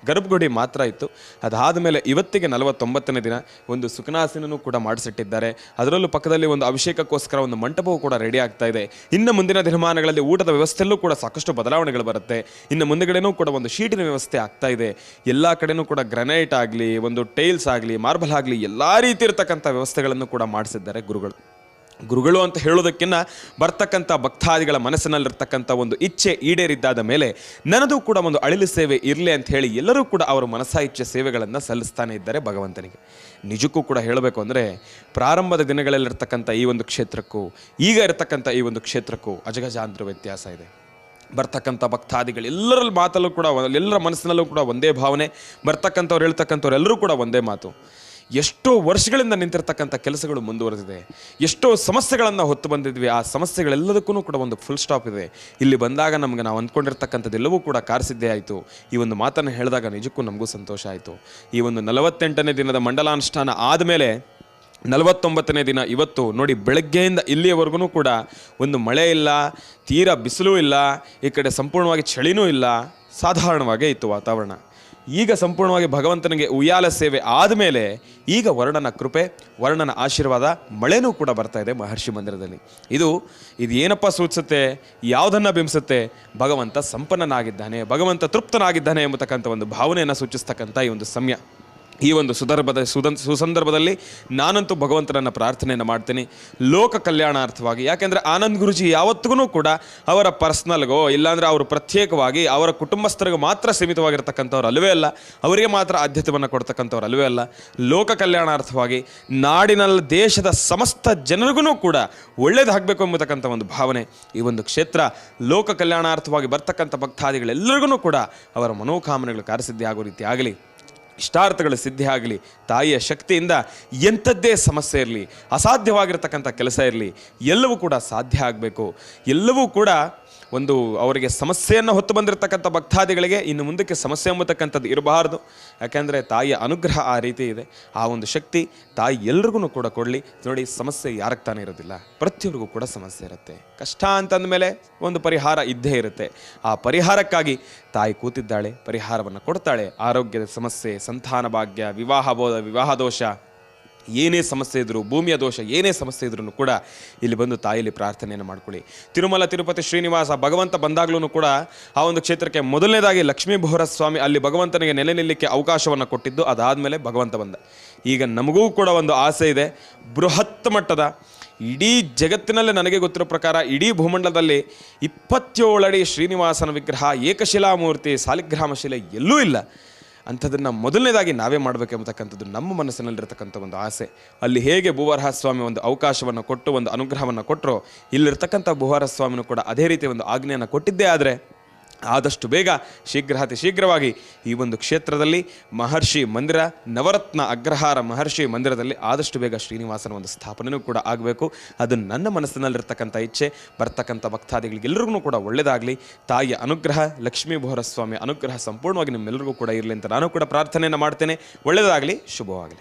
ಗರ್ಭಗುಡಿ ಮಾತ್ರ ಇತ್ತು. ಅದಾದ ಮೇಲೆ ಇವತ್ತಿಗೆ 49ನೇ ದಿನ ಒಂದು ಸುಖನಾಸನೂ ಕೂಡ ಮಾಡಿಸಿಟ್ಟಿದ್ದಾರೆ. ಅದರಲ್ಲೂ ಪಕ್ಕದಲ್ಲಿ ಒಂದು ಅಭಿಷೇಕಕ್ಕೋಸ್ಕರ ಒಂದು ಮಂಟಪವೂ ಕೂಡ ರೆಡಿ ಆಗ್ತಾ ಇದೆ. ಇನ್ನು ಮುಂದಿನ ದಿನಮಾನಗಳಲ್ಲಿ ಊಟದ ವ್ಯವಸ್ಥೆಯಲ್ಲೂ ಕೂಡ ಸಾಕಷ್ಟು ಬದಲಾವಣೆಗಳು ಬರುತ್ತೆ. ಇನ್ನು ಮುಂದೆಗಡೆನೂ ಕೂಡ ಒಂದು ಶೀಟಿನ ವ್ಯವಸ್ಥೆ ಆಗ್ತಾ ಇದೆ. ಎಲ್ಲ ಕಡೆನೂ ಕೂಡ ಗ್ರನೈಟ್ ಆಗಲಿ, ಒಂದು ಟೈಲ್ಸ್ ಆಗಲಿ, ಮಾರ್ಬಲ್ ಆಗಲಿ, ಎಲ್ಲ ರೀತಿ ಇರತಕ್ಕಂಥ ವ್ಯವಸ್ಥೆಗಳನ್ನು ಕೂಡ ಮಾಡಿಸಿದ್ದಾರೆ ಗುರುಗಳು ಅಂತ ಹೇಳೋದಕ್ಕಿಂತ ಬರ್ತಕ್ಕಂಥ ಭಕ್ತಾದಿಗಳ ಮನಸ್ಸಿನಲ್ಲಿರ್ತಕ್ಕಂಥ ಒಂದು ಇಚ್ಛೆ ಈಡೇರಿದ್ದಾದ ಮೇಲೆ ನನ್ನದು ಕೂಡ ಒಂದು ಅಳಿಲು ಸೇವೆ ಇರಲಿ ಅಂತ ಹೇಳಿ ಎಲ್ಲರೂ ಕೂಡ ಅವರ ಮನಸ್ಸಾ ಇಚ್ಛೆ ಸೇವೆಗಳನ್ನು ಸಲ್ಲಿಸ್ತಾನೆ ಇದ್ದಾರೆ ಭಗವಂತನಿಗೆ. ನಿಜಕ್ಕೂ ಕೂಡ ಹೇಳಬೇಕು ಅಂದರೆ ಪ್ರಾರಂಭದ ದಿನಗಳಲ್ಲಿರ್ತಕ್ಕಂಥ ಈ ಒಂದು ಕ್ಷೇತ್ರಕ್ಕೂ ಈಗ ಇರತಕ್ಕಂಥ ಈ ಒಂದು ಕ್ಷೇತ್ರಕ್ಕೂ ಅಜಗಜಾಂತರ ವ್ಯತ್ಯಾಸ ಇದೆ. ಬರ್ತಕ್ಕಂಥ ಭಕ್ತಾದಿಗಳು ಎಲ್ಲರ ಮಾತಲ್ಲೂ ಕೂಡ, ಎಲ್ಲರ ಮನಸ್ಸಿನಲ್ಲೂ ಕೂಡ ಒಂದೇ ಭಾವನೆ, ಬರ್ತಕ್ಕಂಥವ್ರು ಹೇಳ್ತಕ್ಕಂಥವ್ರು ಎಲ್ಲರೂ ಕೂಡ ಒಂದೇ ಮಾತು. ಎಷ್ಟೋ ವರ್ಷಗಳಿಂದ ನಿಂತಿರ್ತಕ್ಕಂಥ ಕೆಲಸಗಳು ಮುಂದುವರೆದಿದೆ, ಎಷ್ಟೋ ಸಮಸ್ಯೆಗಳನ್ನು ಹೊತ್ತು ಬಂದಿದ್ವಿ. ಆ ಸಮಸ್ಯೆಗಳೆಲ್ಲದಕ್ಕೂ ಕೂಡ ಒಂದು ಫುಲ್ ಸ್ಟಾಪ್ ಇದೆ. ಇಲ್ಲಿ ಬಂದಾಗ ನಮಗೆ ನಾವು ಅಂದ್ಕೊಂಡಿರ್ತಕ್ಕಂಥದ್ದೆಲ್ಲವೂ ಕೂಡ ಕಾರ್ಸಿದ್ದೇ ಆಯಿತು. ಈ ಒಂದು ಮಾತನ್ನು ಹೇಳಿದಾಗ ನಿಜಕ್ಕೂ ನಮಗೂ ಸಂತೋಷ ಆಯಿತು. ಈ ಒಂದು 48ನೇ ದಿನದ ಮಂಡಲಾನುಷ್ಠಾನ ಆದಮೇಲೆ 49ನೇ ದಿನ ಇವತ್ತು ನೋಡಿ, ಬೆಳಗ್ಗೆಯಿಂದ ಇಲ್ಲಿಯವರೆಗೂ ಕೂಡ ಒಂದು ಮಳೆ ಇಲ್ಲ, ತೀರಾ ಬಿಸಿಲೂ ಇಲ್ಲ, ಈ ಕಡೆ ಸಂಪೂರ್ಣವಾಗಿ ಚಳಿನೂ ಇಲ್ಲ, ಸಾಧಾರಣವಾಗೇ ಇತ್ತು ವಾತಾವರಣ. ಈಗ ಸಂಪೂರ್ಣವಾಗಿ ಭಗವಂತನಿಗೆ ಉಯ್ಯಾಲ ಸೇವೆ ಆದಮೇಲೆ ಈಗ ವರ್ಣನ ಕೃಪೆ, ವರ್ಣನ ಆಶೀರ್ವಾದ, ಮಳೆನೂ ಕೂಡ ಬರ್ತಾ ಇದೆ ಮಹರ್ಷಿ ಮಂದಿರದಲ್ಲಿ. ಇದು ಏನಪ್ಪ ಸೂಚಿಸುತ್ತೆ, ಯಾವುದನ್ನು ಬಿಂಬಿಸುತ್ತೆ? ಭಗವಂತ ಸಂಪನ್ನನಾಗಿದ್ದಾನೆ, ಭಗವಂತ ತೃಪ್ತನಾಗಿದ್ದಾನೆ ಎಂಬತಕ್ಕಂಥ ಒಂದು ಭಾವನೆಯನ್ನು ಸೂಚಿಸ್ತಕ್ಕಂಥ ಈ ಒಂದು ಸಮಯ. ಈ ಒಂದು ಸುಸಂದರ್ಭದಲ್ಲಿ ನಾನಂತೂ ಭಗವಂತನನ್ನು ಪ್ರಾರ್ಥನೆಯನ್ನು ಮಾಡ್ತೀನಿ ಲೋಕ ಕಲ್ಯಾಣಾರ್ಥವಾಗಿ. ಯಾಕೆಂದರೆ ಆನಂದ್ ಗುರುಜಿ ಯಾವತ್ತಿಗೂ ಕೂಡ ಅವರ ಪರ್ಸ್ನಲ್ಗೋ ಇಲ್ಲಾಂದರೆ ಅವರು ಪ್ರತ್ಯೇಕವಾಗಿ ಅವರ ಕುಟುಂಬಸ್ಥರಿಗೂ ಮಾತ್ರ ಸೀಮಿತವಾಗಿರ್ತಕ್ಕಂಥವ್ರು ಅಲ್ಲವೇ ಅಲ್ಲ, ಅವರಿಗೆ ಮಾತ್ರ ಆದ್ಯತೆಯನ್ನು ಕೊಡ್ತಕ್ಕಂಥವ್ರು ಅಲ್ಲವೇ ಅಲ್ಲ. ಲೋಕ ಕಲ್ಯಾಣಾರ್ಥವಾಗಿ ನಾಡಿನಲ್ಲಿ ದೇಶದ ಸಮಸ್ತ ಜನರಿಗೂ ಕೂಡ ಒಳ್ಳೇದಾಗಬೇಕು ಎಂಬತಕ್ಕಂಥ ಒಂದು ಭಾವನೆ. ಈ ಒಂದು ಕ್ಷೇತ್ರ ಲೋಕ ಕಲ್ಯಾಣಾರ್ಥವಾಗಿ ಬರ್ತಕ್ಕಂಥ ಭಕ್ತಾದಿಗಳೆಲ್ಲರಿಗೂ ಕೂಡ ಅವರ ಮನೋಕಾಮನೆಗಳು ಕಾರ್ಯಸಿದ್ಧಿ ಆಗೋ ರೀತಿ ಆಗಲಿ, ಇಷ್ಟಾರ್ಥಗಳು ಸಿದ್ಧಿ ಆಗಲಿ. ತಾಯಿಯ ಶಕ್ತಿಯಿಂದ ಎಂಥದ್ದೇ ಸಮಸ್ಯೆ ಇರಲಿ, ಅಸಾಧ್ಯವಾಗಿರ್ತಕ್ಕಂಥ ಕೆಲಸ ಇರಲಿ, ಎಲ್ಲವೂ ಕೂಡ ಸಾಧ್ಯ ಆಗಬೇಕು. ಎಲ್ಲವೂ ಕೂಡ ಒಂದು ಅವರಿಗೆ ಸಮಸ್ಯೆಯನ್ನು ಹೊತ್ತು ಬಂದಿರತಕ್ಕಂಥ ಭಕ್ತಾದಿಗಳಿಗೆ ಇನ್ನು ಮುಂದಕ್ಕೆ ಸಮಸ್ಯೆ ಎಂಬತಕ್ಕಂಥದ್ದು ಇರಬಾರ್ದು. ಯಾಕೆಂದರೆ ತಾಯಿಯ ಅನುಗ್ರಹ ಆ ರೀತಿ ಇದೆ. ಆ ಒಂದು ಶಕ್ತಿ ತಾಯಿ ಎಲ್ರಿಗೂ ಕೂಡ ಕೊಡಲಿ. ನೋಡಿ, ಸಮಸ್ಯೆ ಯಾರಿಗೆ ತಾನೇ ಇರೋದಿಲ್ಲ, ಪ್ರತಿಯೊಬ್ಬರಿಗೂ ಕೂಡ ಸಮಸ್ಯೆ ಇರುತ್ತೆ. ಕಷ್ಟ ಅಂತಂದಮೇಲೆ ಒಂದು ಪರಿಹಾರ ಇದ್ದೇ ಇರುತ್ತೆ. ಆ ಪರಿಹಾರಕ್ಕಾಗಿ ತಾಯಿ ಕೂತಿದ್ದಾಳೆ, ಪರಿಹಾರವನ್ನು ಕೊಡ್ತಾಳೆ. ಆರೋಗ್ಯದ ಸಮಸ್ಯೆ, ಸಂತಾನ ಭಾಗ್ಯ, ವಿವಾಹ ದೋಷ, ಏನೇ ಸಮಸ್ಯೆ ಇದ್ದರೂ, ಭೂಮಿಯ ದೋಷ ಏನೇ ಸಮಸ್ಯೆ ಇದ್ರೂ ಕೂಡ ಇಲ್ಲಿ ಬಂದು ತಾಯಿಯಲ್ಲಿ ಪ್ರಾರ್ಥನೆಯನ್ನು ಮಾಡ್ಕೊಳ್ಳಿ. ತಿರುಮಲ ತಿರುಪತಿ ಶ್ರೀನಿವಾಸ ಭಗವಂತ ಬಂದಾಗ್ಲೂ ಕೂಡ ಆ ಒಂದು ಕ್ಷೇತ್ರಕ್ಕೆ ಮೊದಲನೇದಾಗಿ ಲಕ್ಷ್ಮೀ ಬೋಹರ ಸ್ವಾಮಿ ಅಲ್ಲಿ ಭಗವಂತನಿಗೆ ನೆಲೆ ನಿಲ್ಲಕ್ಕೆ ಅವಕಾಶವನ್ನು ಕೊಟ್ಟಿದ್ದು. ಅದಾದಮೇಲೆ ಭಗವಂತ ಬಂದ. ಈಗ ನಮಗೂ ಕೂಡ ಒಂದು ಆಸೆ ಇದೆ, ಬೃಹತ್ ಮಟ್ಟದ ಇಡೀ ಜಗತ್ತಿನಲ್ಲೇ ನನಗೆ ಗೊತ್ತಿರೋ ಪ್ರಕಾರ ಇಡೀ ಭೂಮಂಡಲದಲ್ಲಿ 27 ಅಡಿ ಶ್ರೀನಿವಾಸನ ವಿಗ್ರಹ, ಏಕಶಿಲಾಮೂರ್ತಿ, ಸಾಲಿಗ್ರಾಮ ಶಿಲೆ ಎಲ್ಲೂ ಇಲ್ಲ. ಅಂಥದ್ದನ್ನು ಮೊದಲನೇದಾಗಿ ನಾವೇ ಮಾಡಬೇಕೆಂಬತಕ್ಕಂಥದ್ದು ನಮ್ಮ ಮನಸ್ಸಿನಲ್ಲಿರ್ತಕ್ಕಂಥ ಒಂದು ಆಸೆ. ಅಲ್ಲಿ ಹೇಗೆ ಭೂವರಹ ಸ್ವಾಮಿ ಒಂದು ಅವಕಾಶವನ್ನು ಕೊಟ್ಟು ಒಂದು ಅನುಗ್ರಹವನ್ನು ಕೊಟ್ಟರು, ಇಲ್ಲಿರ್ತಕ್ಕಂಥ ಭೂವರಹ ಸ್ವಾಮಿನೂ ಕೂಡ ಅದೇ ರೀತಿ ಒಂದು ಆಜ್ಞೆಯನ್ನು ಕೊಟ್ಟಿದ್ದೇ ಆದರೆ ಆದಷ್ಟು ಬೇಗ ಅತಿ ಶೀಘ್ರವಾಗಿ ಈ ಒಂದು ಕ್ಷೇತ್ರದಲ್ಲಿ ಮಹರ್ಷಿ ಮಂದಿರ, ನವರತ್ನ ಅಗ್ರಹಾರ ಮಹರ್ಷಿ ಮಂದಿರದಲ್ಲಿ ಆದಷ್ಟು ಬೇಗ ಶ್ರೀನಿವಾಸನ ಒಂದು ಸ್ಥಾಪನೆಯೂ ಕೂಡ ಆಗಬೇಕು. ಅದು ನನ್ನ ಮನಸ್ಸಿನಲ್ಲಿರ್ತಕ್ಕಂಥ ಇಚ್ಛೆ. ಬರ್ತಕ್ಕಂಥ ಭಕ್ತಾದಿಗಳಿಗೆಲ್ಲರಿಗೂ ಕೂಡ ಒಳ್ಳೆಯದಾಗಲಿ. ತಾಯಿಯ ಅನುಗ್ರಹ, ಲಕ್ಷ್ಮೀ ಬೋಹರ ಸ್ವಾಮಿಯ ಅನುಗ್ರಹ ಸಂಪೂರ್ಣವಾಗಿ ನಿಮ್ಮೆಲ್ಲರಿಗೂ ಕೂಡ ಇರಲಿ ಅಂತ ನಾನು ಕೂಡ ಪ್ರಾರ್ಥನೆಯನ್ನು ಮಾಡ್ತೇನೆ. ಒಳ್ಳೆಯದಾಗಲಿ, ಶುಭವಾಗಲಿ.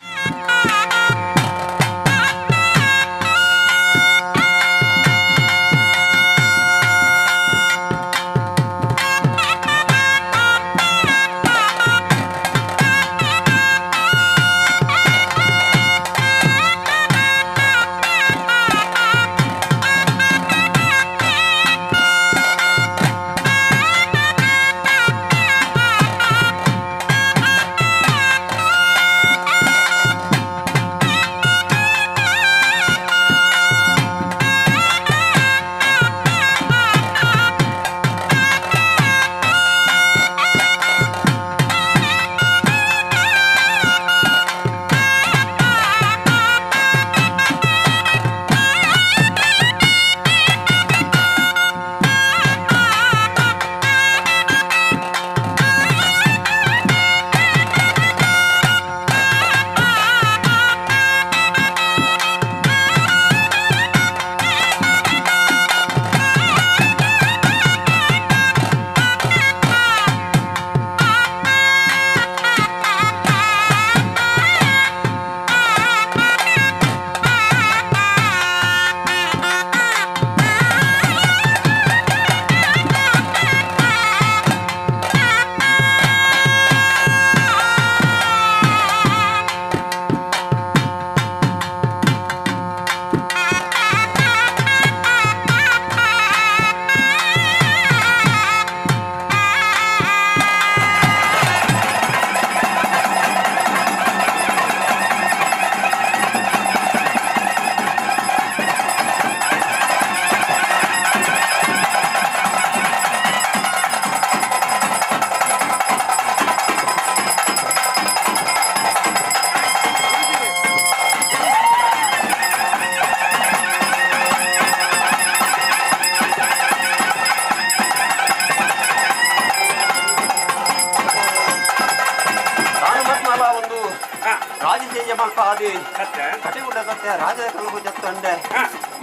ಮಲ್ಪಾದಿ ಕಟಿಗುಡ್ಡದತ್ತೆ ರಾಜದ ಕಲ್ಗು ಜತ್ತೊಂಡೆ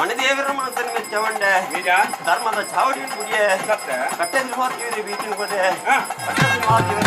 ಮಣದೇವರ ಮನಸ್ಸನ್ನು ಮೆಚ್ಚವಂಡೆ ಧರ್ಮದ ಚಾವಡಿ ಗುಡಿಯೇ ಕಟ್ಟೆಂದು ಮಾಡ್ತೀವಿ ಬೀಚಿನ ಕೊಡೆ ಕಟ್ಟೆಂದು ಮಾಡ್ತೀವಿ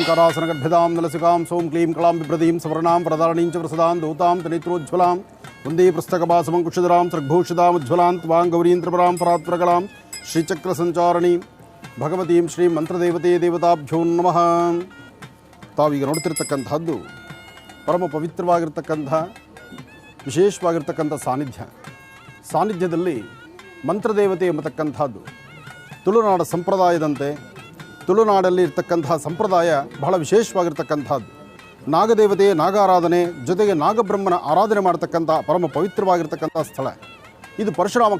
करासनगर्भिदां नलसिकां सौं क्लीं कलां बिभ्रतीं सवर्णां वरदारणीं च प्रसदां दूतां तनेत्रोज्ज्वलां वन्दे पुस्तकपासमङ्कुशधरां सृग्भूषितामुज्ज्वलां त्वां गौरीन्द्रपरां परात्परकलां श्रीचक्रसञ्चारणीं भगवतीं श्री ಮಂತ್ರದೇವತೆ ದೇವತಾಭ್ಯೋ ನಮಃ. ತಾವೀಗ ನೋಡ್ತಿರ್ತಕ್ಕಂಥದ್ದು ಪರಮ ಪವಿತ್ರವಾಗಿರ್ತಕ್ಕಂಥ ವಿಶೇಷವಾಗಿರ್ತಕ್ಕಂಥ ಸಾನ್ನಿಧ್ಯದಲ್ಲಿ ಮಂತ್ರದೇವತೆ ಎಂಬತಕ್ಕಂಥದ್ದು ತುಳುನಾಡ ಸಂಪ್ರದಾಯದಂತೆ ತುಳುನಾಡಲ್ಲಿ ಇರ್ತಕ್ಕಂತಹ ಸಂಪ್ರದಾಯ ಬಹಳ ವಿಶೇಷವಾಗಿರ್ತಕ್ಕಂಥದ್ದು. ನಾಗದೇವತೆ, ನಾಗಾರಾಧನೆ ಜೊತೆಗೆ ನಾಗಬ್ರಹ್ಮನ ಆರಾಧನೆ ಮಾಡ್ತಕ್ಕಂಥ ಪರಮ ಪವಿತ್ರವಾಗಿರ್ತಕ್ಕಂಥ ಸ್ಥಳ ಇದು ಪರಶುರಾಮ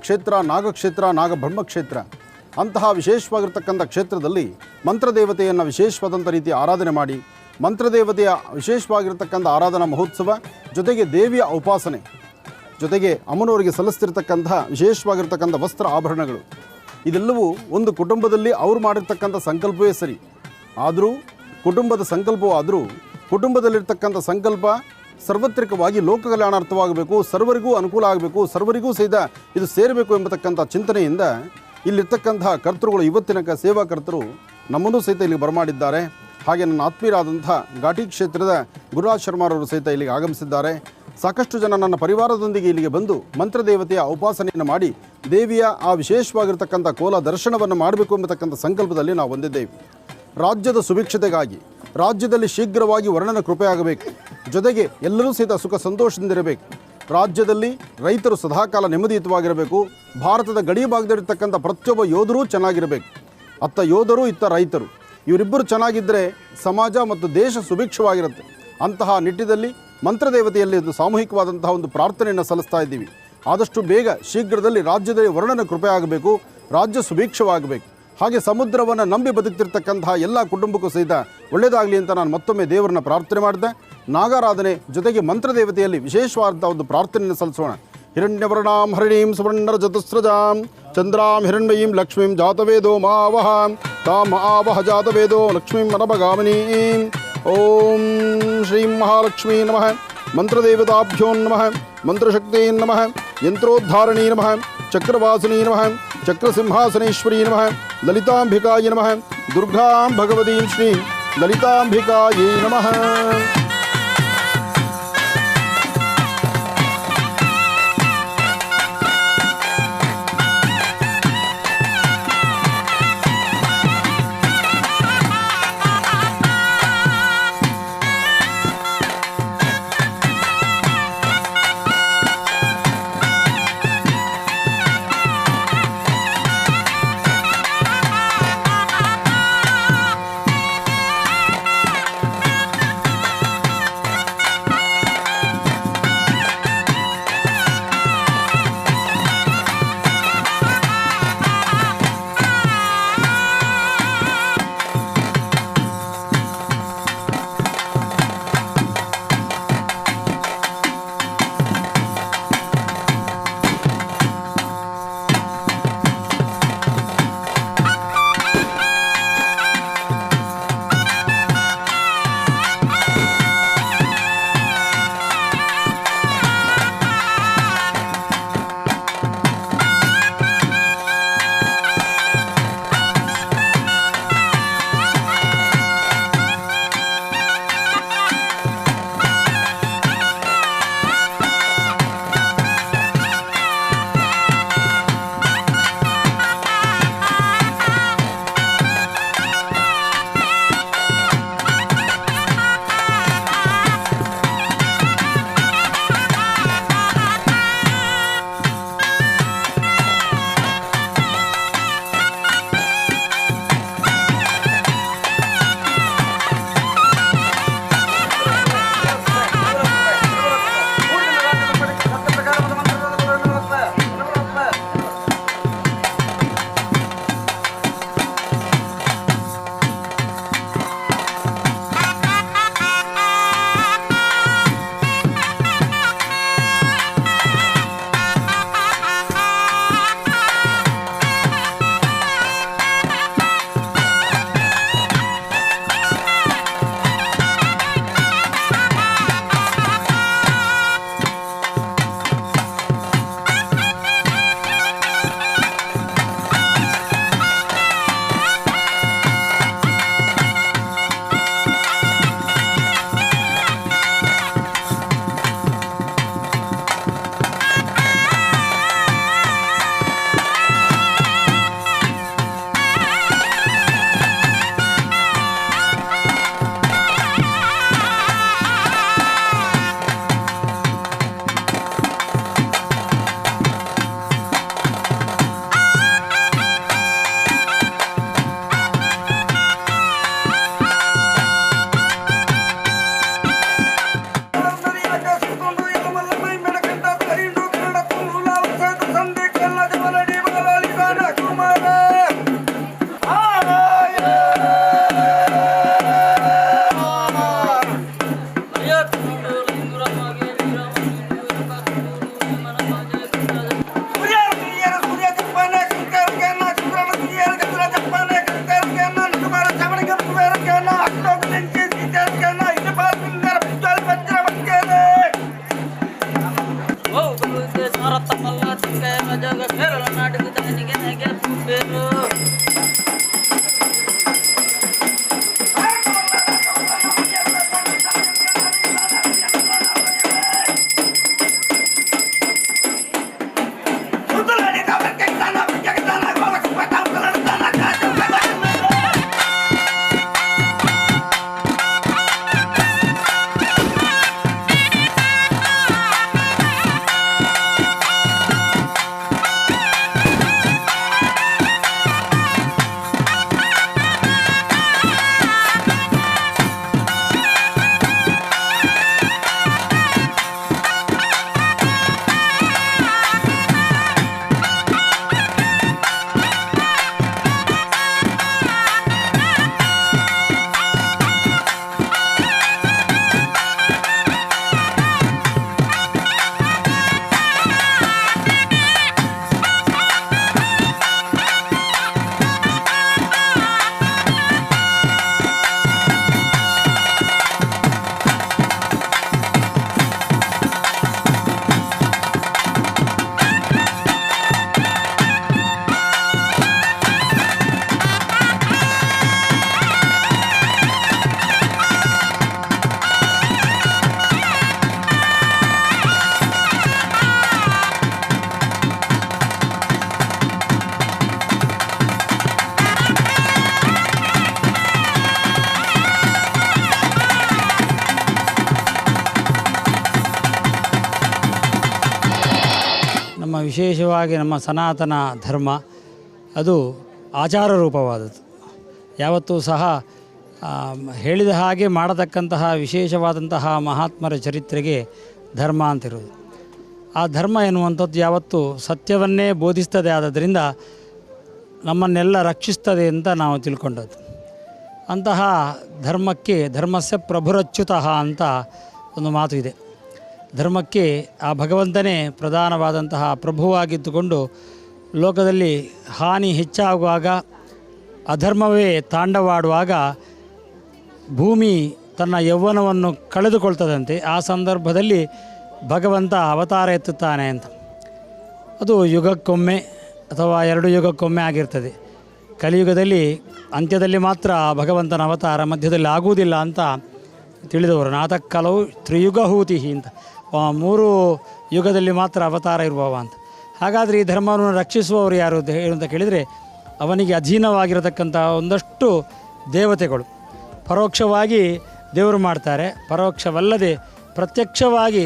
ಕ್ಷೇತ್ರ, ನಾಗಕ್ಷೇತ್ರ, ನಾಗಬ್ರಹ್ಮ ಕ್ಷೇತ್ರ. ಅಂತಹ ವಿಶೇಷವಾಗಿರ್ತಕ್ಕಂಥ ಕ್ಷೇತ್ರದಲ್ಲಿ ಮಂತ್ರದೇವತೆಯನ್ನು ವಿಶೇಷವಾದಂಥ ರೀತಿಯ ಆರಾಧನೆ ಮಾಡಿ, ಮಂತ್ರದೇವತೆಯ ವಿಶೇಷವಾಗಿರ್ತಕ್ಕಂಥ ಆರಾಧನಾ ಮಹೋತ್ಸವ ಜೊತೆಗೆ ದೇವಿಯ ಉಪಾಸನೆ ಜೊತೆಗೆ ಅಮ್ಮನವರಿಗೆ ಸಲ್ಲಿಸ್ತಿರ್ತಕ್ಕಂತಹ ವಿಶೇಷವಾಗಿರ್ತಕ್ಕಂಥ ವಸ್ತ್ರ ಆಭರಣಗಳು ಇದೆಲ್ಲವೂ ಒಂದು ಕುಟುಂಬದಲ್ಲಿ ಅವರು ಮಾಡಿರ್ತಕ್ಕಂಥ ಸಂಕಲ್ಪವೇ ಸರಿ. ಆದರೂ ಕುಟುಂಬದ ಸಂಕಲ್ಪವೂ ಆದರೂ ಕುಟುಂಬದಲ್ಲಿರ್ತಕ್ಕಂಥ ಸಂಕಲ್ಪ ಸರ್ವತ್ರಿಕವಾಗಿ ಲೋಕ ಕಲ್ಯಾಣಾರ್ಥವಾಗಬೇಕು, ಸರ್ವರಿಗೂ ಅನುಕೂಲ ಆಗಬೇಕು, ಸರ್ವರಿಗೂ ಸಹಿತ ಇದು ಸೇರಬೇಕು ಎಂಬತಕ್ಕಂಥ ಚಿಂತನೆಯಿಂದ ಇಲ್ಲಿರ್ತಕ್ಕಂತಹ ಕರ್ತೃಗಳು, ಇವತ್ತಿನ ಸೇವಾಕರ್ತರು ನಮ್ಮನ್ನು ಸಹಿತ ಇಲ್ಲಿಗೆ ಬರಮಾಡಿದ್ದಾರೆ. ಹಾಗೆ ನನ್ನ ಆತ್ಮೀಯರಾದಂಥ ಘಾಟಿ ಕ್ಷೇತ್ರದ ಗುರುರಾಜ್ ಶರ್ಮಾರವರು ಸಹಿತ ಇಲ್ಲಿಗೆ ಆಗಮಿಸಿದ್ದಾರೆ. ಸಾಕಷ್ಟು ಜನ ನನ್ನ ಪರಿವಾರದೊಂದಿಗೆ ಇಲ್ಲಿಗೆ ಬಂದು ಮಂತ್ರದೇವತೆಯ ಉಪಾಸನೆಯನ್ನು ಮಾಡಿ ದೇವಿಯ ಆ ವಿಶೇಷವಾಗಿರ್ತಕ್ಕಂಥ ಕೋಲ ದರ್ಶನವನ್ನು ಮಾಡಬೇಕು ಎಂಬತಕ್ಕಂಥ ಸಂಕಲ್ಪದಲ್ಲಿ ನಾವು ಹೊಂದಿದ್ದೇವೆ. ರಾಜ್ಯದ ಸುಭಿಕ್ಷತೆಗಾಗಿ ರಾಜ್ಯದಲ್ಲಿ ಶೀಘ್ರವಾಗಿ ವರ್ಣನ ಕೃಪೆ ಆಗಬೇಕು, ಜೊತೆಗೆ ಎಲ್ಲರೂ ಸಹಿತ ಸುಖ ಸಂತೋಷದಿಂದಿರಬೇಕು. ರಾಜ್ಯದಲ್ಲಿ ರೈತರು ಸದಾಕಾಲ ನೆಮ್ಮದಿಯುತವಾಗಿರಬೇಕು. ಭಾರತದ ಗಡಿ ಭಾಗದಲ್ಲಿರ್ತಕ್ಕಂಥ ಪ್ರತಿಯೊಬ್ಬ ಯೋಧರೂ ಚೆನ್ನಾಗಿರಬೇಕು. ಅತ್ತ ಯೋಧರು, ಇತ್ತ ರೈತರು, ಇವರಿಬ್ಬರು ಚೆನ್ನಾಗಿದ್ದರೆ ಸಮಾಜ ಮತ್ತು ದೇಶ ಸುಭಿಕ್ಷವಾಗಿರುತ್ತೆ. ಅಂತಹ ನಿಟ್ಟಿನಲ್ಲಿ ಮಂತ್ರದೇವತೆಯಲ್ಲಿ ಒಂದು ಸಾಮೂಹಿಕವಾದಂತಹ ಒಂದು ಪ್ರಾರ್ಥನೆಯನ್ನು ಸಲ್ಲಿಸ್ತಾ ಇದ್ದೀವಿ. ಆದಷ್ಟು ಬೇಗ ಶೀಘ್ರದಲ್ಲಿ ರಾಜ್ಯದಲ್ಲಿ ವರ್ಣನ ಕೃಪೆ ಆಗಬೇಕು, ರಾಜ್ಯ ಸುಭಿಕ್ಷವಾಗಬೇಕು. ಹಾಗೆ ಸಮುದ್ರವನ್ನು ನಂಬಿ ಬದುಕ್ತಿರ್ತಕ್ಕಂತಹ ಎಲ್ಲ ಕುಟುಂಬಕ್ಕೂ ಸಹಿತ ಒಳ್ಳೆಯದಾಗಲಿ ಅಂತ ನಾನು ಮತ್ತೊಮ್ಮೆ ದೇವರನ್ನ ಪ್ರಾರ್ಥನೆ ಮಾಡಿದೆ. ನಾಗಾರಾಧನೆ ಜೊತೆಗೆ ಮಂತ್ರದೇವತೆಯಲ್ಲಿ ವಿಶೇಷವಾದಂಥ ಒಂದು ಪ್ರಾರ್ಥನೆಯನ್ನು ಸಲ್ಲಿಸೋಣ. ಹಿರಣ್ಯವರ್ಣಾಂ ಹರಿಣೀಂ ಸುವರ್ಣರ ಚತುಸ್ರಜಾಂ ಚಂದ್ರಾಂ ಹಿರಣ್ಮಯೀಂ ಲಕ್ಷ್ಮೀಂ ಜಾತವೇದೋ ಮಾವಹ ತಾಮ ಆವಹ ಜಾತವೇದೋ ಲಕ್ಷ್ಮೀಂ ಮನಭಗಾಮಿನೀಂ. ಓಂ ಶ್ರೀಂ ಮಹಾಲಕ್ಷ್ಮೀ ನಮಃ. ಮಂತ್ರದೇವತಾಭ್ಯೋ ನಮಃ. ಮಂತ್ರಶಕ್ತೇ ನಮಃ. ಯಂತ್ರೋದ್ಧಾರಣೀ ನಮಃ. ಚಕ್ರವಾಸಿನೀ ನಮಃ. ಚಕ್ರಸಿಂಹಾಸನೇಶ್ವರೀ ನಮಃ. ಲಲಿತಾಂಬಿಕಾಯ ನಮಃ. ದುರ್ಗಾಂ ಭಗವತೀಂ ಶ್ರೀಂ ಲಲಿತಾಂಬಿಕಾಯೈ ನಮಃ. ವಿಶೇಷವಾಗಿ ನಮ್ಮ ಸನಾತನ ಧರ್ಮ ಅದು ಆಚಾರ ರೂಪವಾದದ್ದು. ಯಾವತ್ತೂ ಸಹ ಹೇಳಿದ ಹಾಗೆ ಮಾಡತಕ್ಕಂತಹ ವಿಶೇಷವಾದಂತಹ ಮಹಾತ್ಮರ ಚರಿತ್ರೆಗೆ ಧರ್ಮ ಅಂತಿರೋದು. ಆ ಧರ್ಮ ಎನ್ನುವಂಥದ್ದು ಯಾವತ್ತೂ ಸತ್ಯವನ್ನೇ ಬೋಧಿಸ್ತದೆ. ಆದ್ದರಿಂದ ನಮ್ಮನ್ನೆಲ್ಲ ರಕ್ಷಿಸ್ತದೆ ಅಂತ ನಾವು ತಿಳ್ಕೊಂಡದ್ದು. ಅಂತಹ ಧರ್ಮಕ್ಕೆ ಧರ್ಮಸ್ಯ ಪ್ರಭುರಚ್ಯುತಃ ಅಂತ ಒಂದು ಮಾತು ಇದೆ. ಧರ್ಮಕ್ಕೆ ಆ ಭಗವಂತನೇ ಪ್ರಧಾನವಾದಂತಹ ಪ್ರಭುವಾಗಿದ್ದುಕೊಂಡು ಲೋಕದಲ್ಲಿ ಹಾನಿ ಹೆಚ್ಚಾಗುವಾಗ, ಅಧರ್ಮವೇ ತಾಂಡವಾಡುವಾಗ ಭೂಮಿ ತನ್ನ ಯೌವನವನ್ನು ಕಳೆದುಕೊಳ್ತದಂತೆ ಆ ಸಂದರ್ಭದಲ್ಲಿ ಭಗವಂತ ಅವತಾರ ಎತ್ತುತ್ತಾನೆ ಅಂತ. ಅದು ಯುಗಕ್ಕೊಮ್ಮೆ ಅಥವಾ 2 ಯುಗಕ್ಕೊಮ್ಮೆ ಆಗಿರ್ತದೆ. ಕಲಿಯುಗದಲ್ಲಿ ಅಂತ್ಯದಲ್ಲಿ ಮಾತ್ರ ಭಗವಂತನ ಅವತಾರ, ಮಧ್ಯದಲ್ಲಿ ಆಗುವುದಿಲ್ಲ ಅಂತ ತಿಳಿದವರು. ನಾತಕ್ಕಲವು ತ್ರಿಯುಗಹೂತಿ ಅಂತ 3 ಯುಗದಲ್ಲಿ ಮಾತ್ರ ಅವತಾರ ಇರುವವ ಅಂತ. ಹಾಗಾದರೆ ಈ ಧರ್ಮವನ್ನು ರಕ್ಷಿಸುವವರು ಯಾರು ಅಂತ ಕೇಳಿದರೆ ಅವನಿಗೆ ಅಧೀನವಾಗಿರತಕ್ಕಂಥ ಒಂದಷ್ಟು ದೇವತೆಗಳು ಪರೋಕ್ಷವಾಗಿ ದೇವರು ಮಾಡ್ತಾರೆ. ಪರೋಕ್ಷವಲ್ಲದೆ ಪ್ರತ್ಯಕ್ಷವಾಗಿ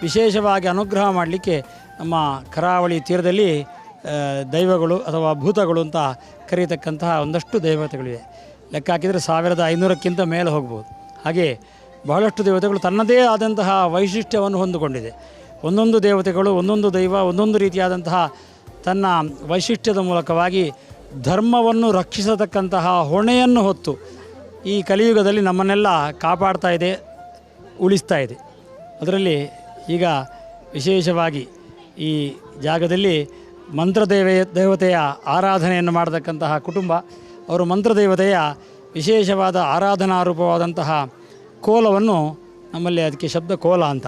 ವಿಶೇಷವಾಗಿ ಅನುಗ್ರಹ ಮಾಡಲಿಕ್ಕೆ ನಮ್ಮ ಕರಾವಳಿ ತೀರದಲ್ಲಿ ದೈವಗಳು ಅಥವಾ ಭೂತಗಳು ಅಂತ ಕರೀತಕ್ಕಂತಹ ಒಂದಷ್ಟು ದೇವತೆಗಳಿವೆ. ಲೆಕ್ಕ ಹಾಕಿದರೆ 1500ಕ್ಕಿಂತ ಮೇಲೆ ಹೋಗ್ಬೋದು. ಹಾಗೆ ಬಹಳಷ್ಟು ದೇವತೆಗಳು ತನ್ನದೇ ಆದಂತಹ ವೈಶಿಷ್ಟ್ಯವನ್ನು ಹೊಂದಿಕೊಂಡಿದೆ. ಒಂದೊಂದು ದೇವತೆಗಳು, ಒಂದೊಂದು ದೈವ, ಒಂದೊಂದು ರೀತಿಯಾದಂತಹ ತನ್ನ ವೈಶಿಷ್ಟ್ಯದ ಮೂಲಕವಾಗಿ ಧರ್ಮವನ್ನು ರಕ್ಷಿಸತಕ್ಕಂತಹ ಹೊಣೆಯನ್ನು ಹೊತ್ತು ಈ ಕಲಿಯುಗದಲ್ಲಿ ನಮ್ಮನ್ನೆಲ್ಲ ಕಾಪಾಡ್ತಾ ಇದೆ, ಉಳಿಸ್ತಾ ಇದೆ. ಅದರಲ್ಲಿ ಈಗ ವಿಶೇಷವಾಗಿ ಈ ಜಾಗದಲ್ಲಿ ದೇವತೆಯ ಆರಾಧನೆಯನ್ನು ಮಾಡತಕ್ಕಂತಹ ಕುಟುಂಬ, ಅವರು ಮಂತ್ರದೇವತೆಯ ವಿಶೇಷವಾದ ಆರಾಧನಾ ರೂಪವಾದಂತಹ ಕೋಲವನ್ನು, ನಮ್ಮಲ್ಲಿ ಅದಕ್ಕೆ ಶಬ್ದ ಕೋಲ ಅಂತ,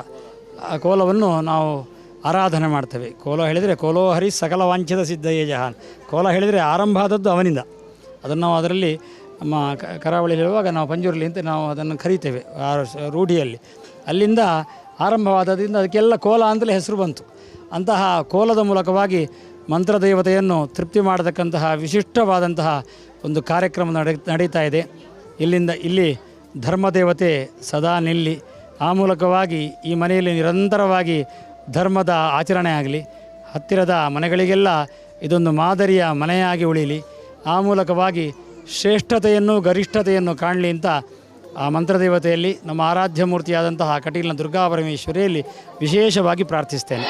ಆ ಕೋಲವನ್ನು ನಾವು ಆರಾಧನೆ ಮಾಡ್ತೇವೆ. ಕೋಲ ಹೇಳಿದರೆ ಕೋಲೋ ಹರಿ ಸಕಲ ವಾಂಛಿತ ಸಿದ್ಧಯೇ ಜಹಾನ್. ಕೋಲ ಹೇಳಿದರೆ ಆರಂಭ ಆದದ್ದು ಅವನಿಂದ. ಅದನ್ನು ನಾವು ಅದರಲ್ಲಿ ನಮ್ಮ ಕರಾವಳಿಯಲ್ಲಿ ಹೇಳುವಾಗ ನಾವು ಪಂಜುರ್ಲಿ ಅಂತ ನಾವು ಅದನ್ನು ಕರೀತೇವೆ ರೂಢಿಯಲ್ಲಿ. ಅಲ್ಲಿಂದ ಆರಂಭವಾದದಿಂದ ಅದಕ್ಕೆಲ್ಲ ಕೋಲ ಅಂತಲೇ ಹೆಸರು ಬಂತು. ಅಂತಹ ಕೋಲದ ಮೂಲಕವಾಗಿ ಮಂತ್ರದೇವತೆಯನ್ನು ತೃಪ್ತಿ ಮಾಡತಕ್ಕಂತಹ ವಿಶಿಷ್ಟವಾದಂತಹ ಒಂದು ಕಾರ್ಯಕ್ರಮ ನಡೀತಾ ಇದೆ. ಇಲ್ಲಿಂದ ಇಲ್ಲಿ ಧರ್ಮದೇವತೆ ಸದಾ ನಿಲ್ಲಿ, ಆ ಮೂಲಕವಾಗಿ ಈ ಮನೆಯಲ್ಲಿ ನಿರಂತರವಾಗಿ ಧರ್ಮದ ಆಚರಣೆ ಆಗಲಿ, ಹತ್ತಿರದ ಮನೆಗಳಿಗೆಲ್ಲ ಇದೊಂದು ಮಾದರಿಯ ಮನೆಯಾಗಿ ಉಳಿಯಲಿ, ಆ ಮೂಲಕವಾಗಿ ಶ್ರೇಷ್ಠತೆಯನ್ನು ಗರಿಷ್ಠತೆಯನ್ನು ಕಾಣಲಿ ಅಂತ ಆ ಮಂತ್ರದೇವತೆಯಲ್ಲಿ ನಮ್ಮ ಆರಾಧ್ಯ ಮೂರ್ತಿಯಾದಂತಹ ಕಟೀಲಿನ ದುರ್ಗಾ ಪರಮೇಶ್ವರಿಯಲ್ಲಿ ವಿಶೇಷವಾಗಿ ಪ್ರಾರ್ಥಿಸ್ತೇನೆ.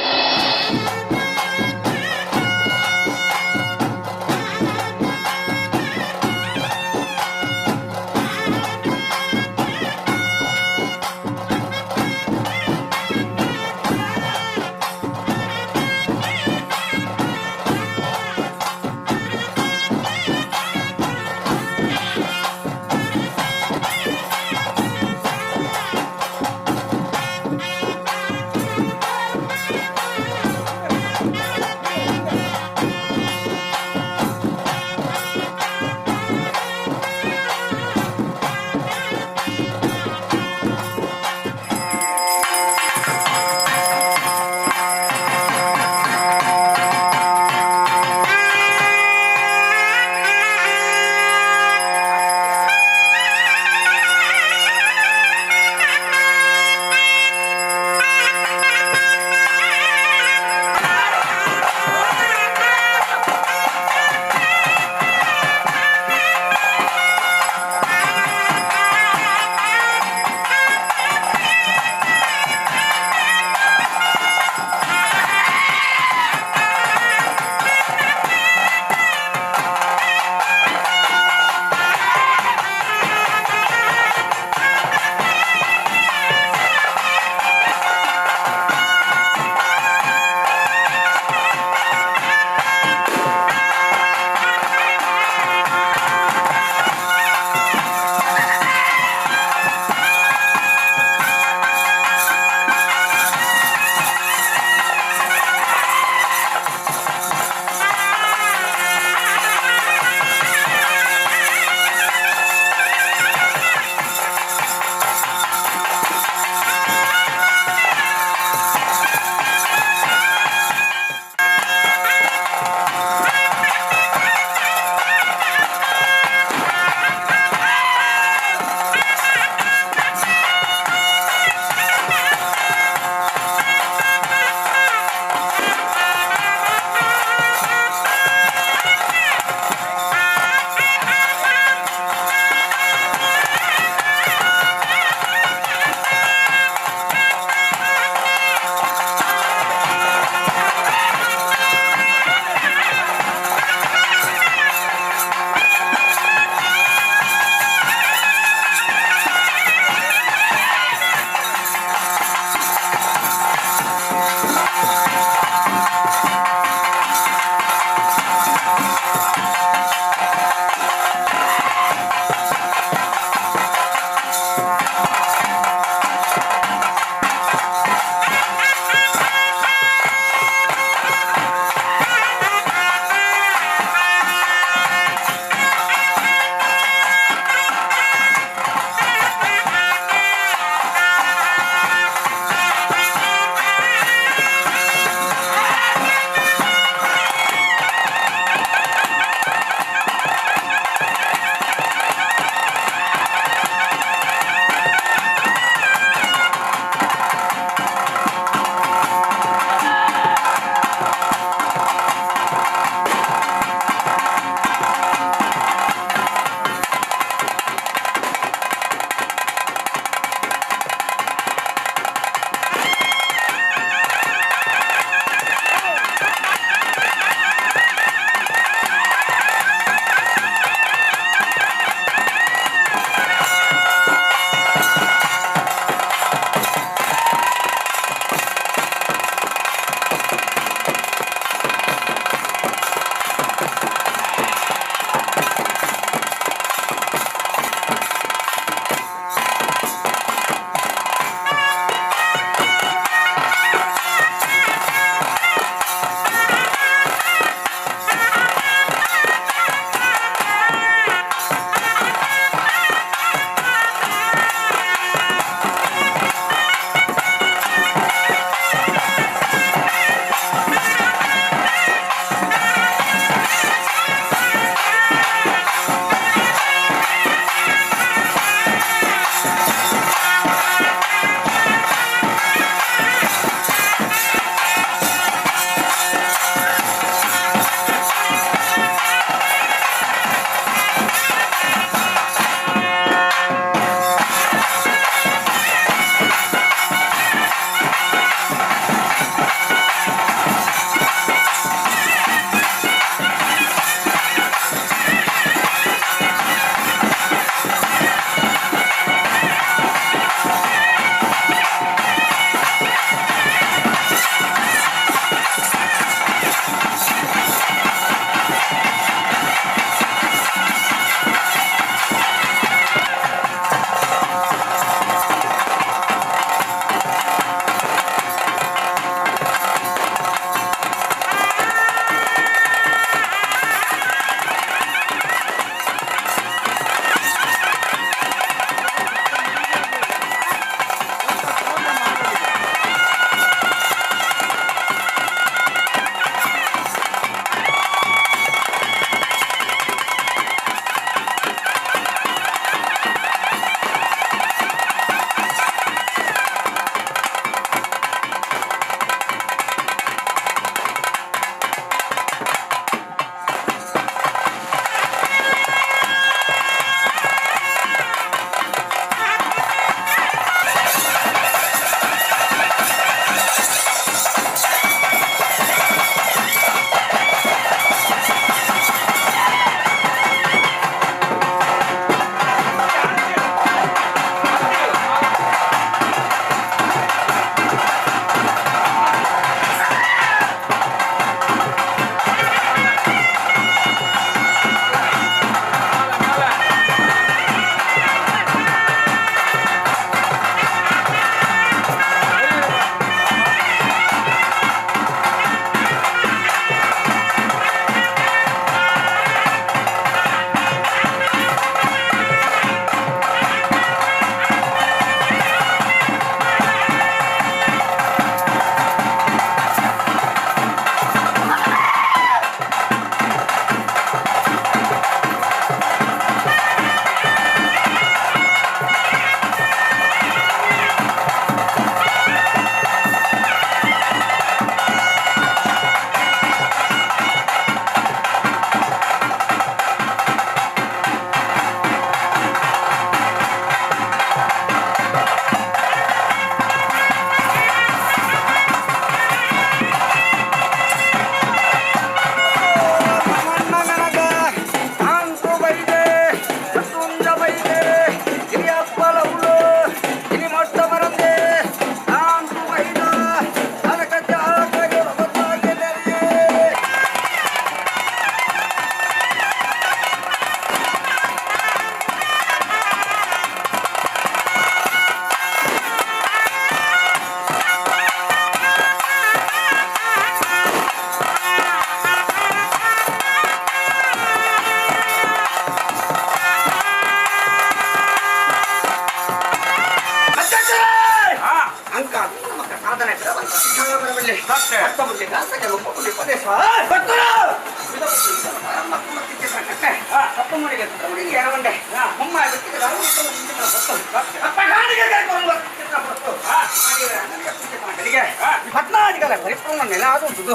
ಪರಿಪೂರ್ಣ ನೆಲ ಆದುಂಟು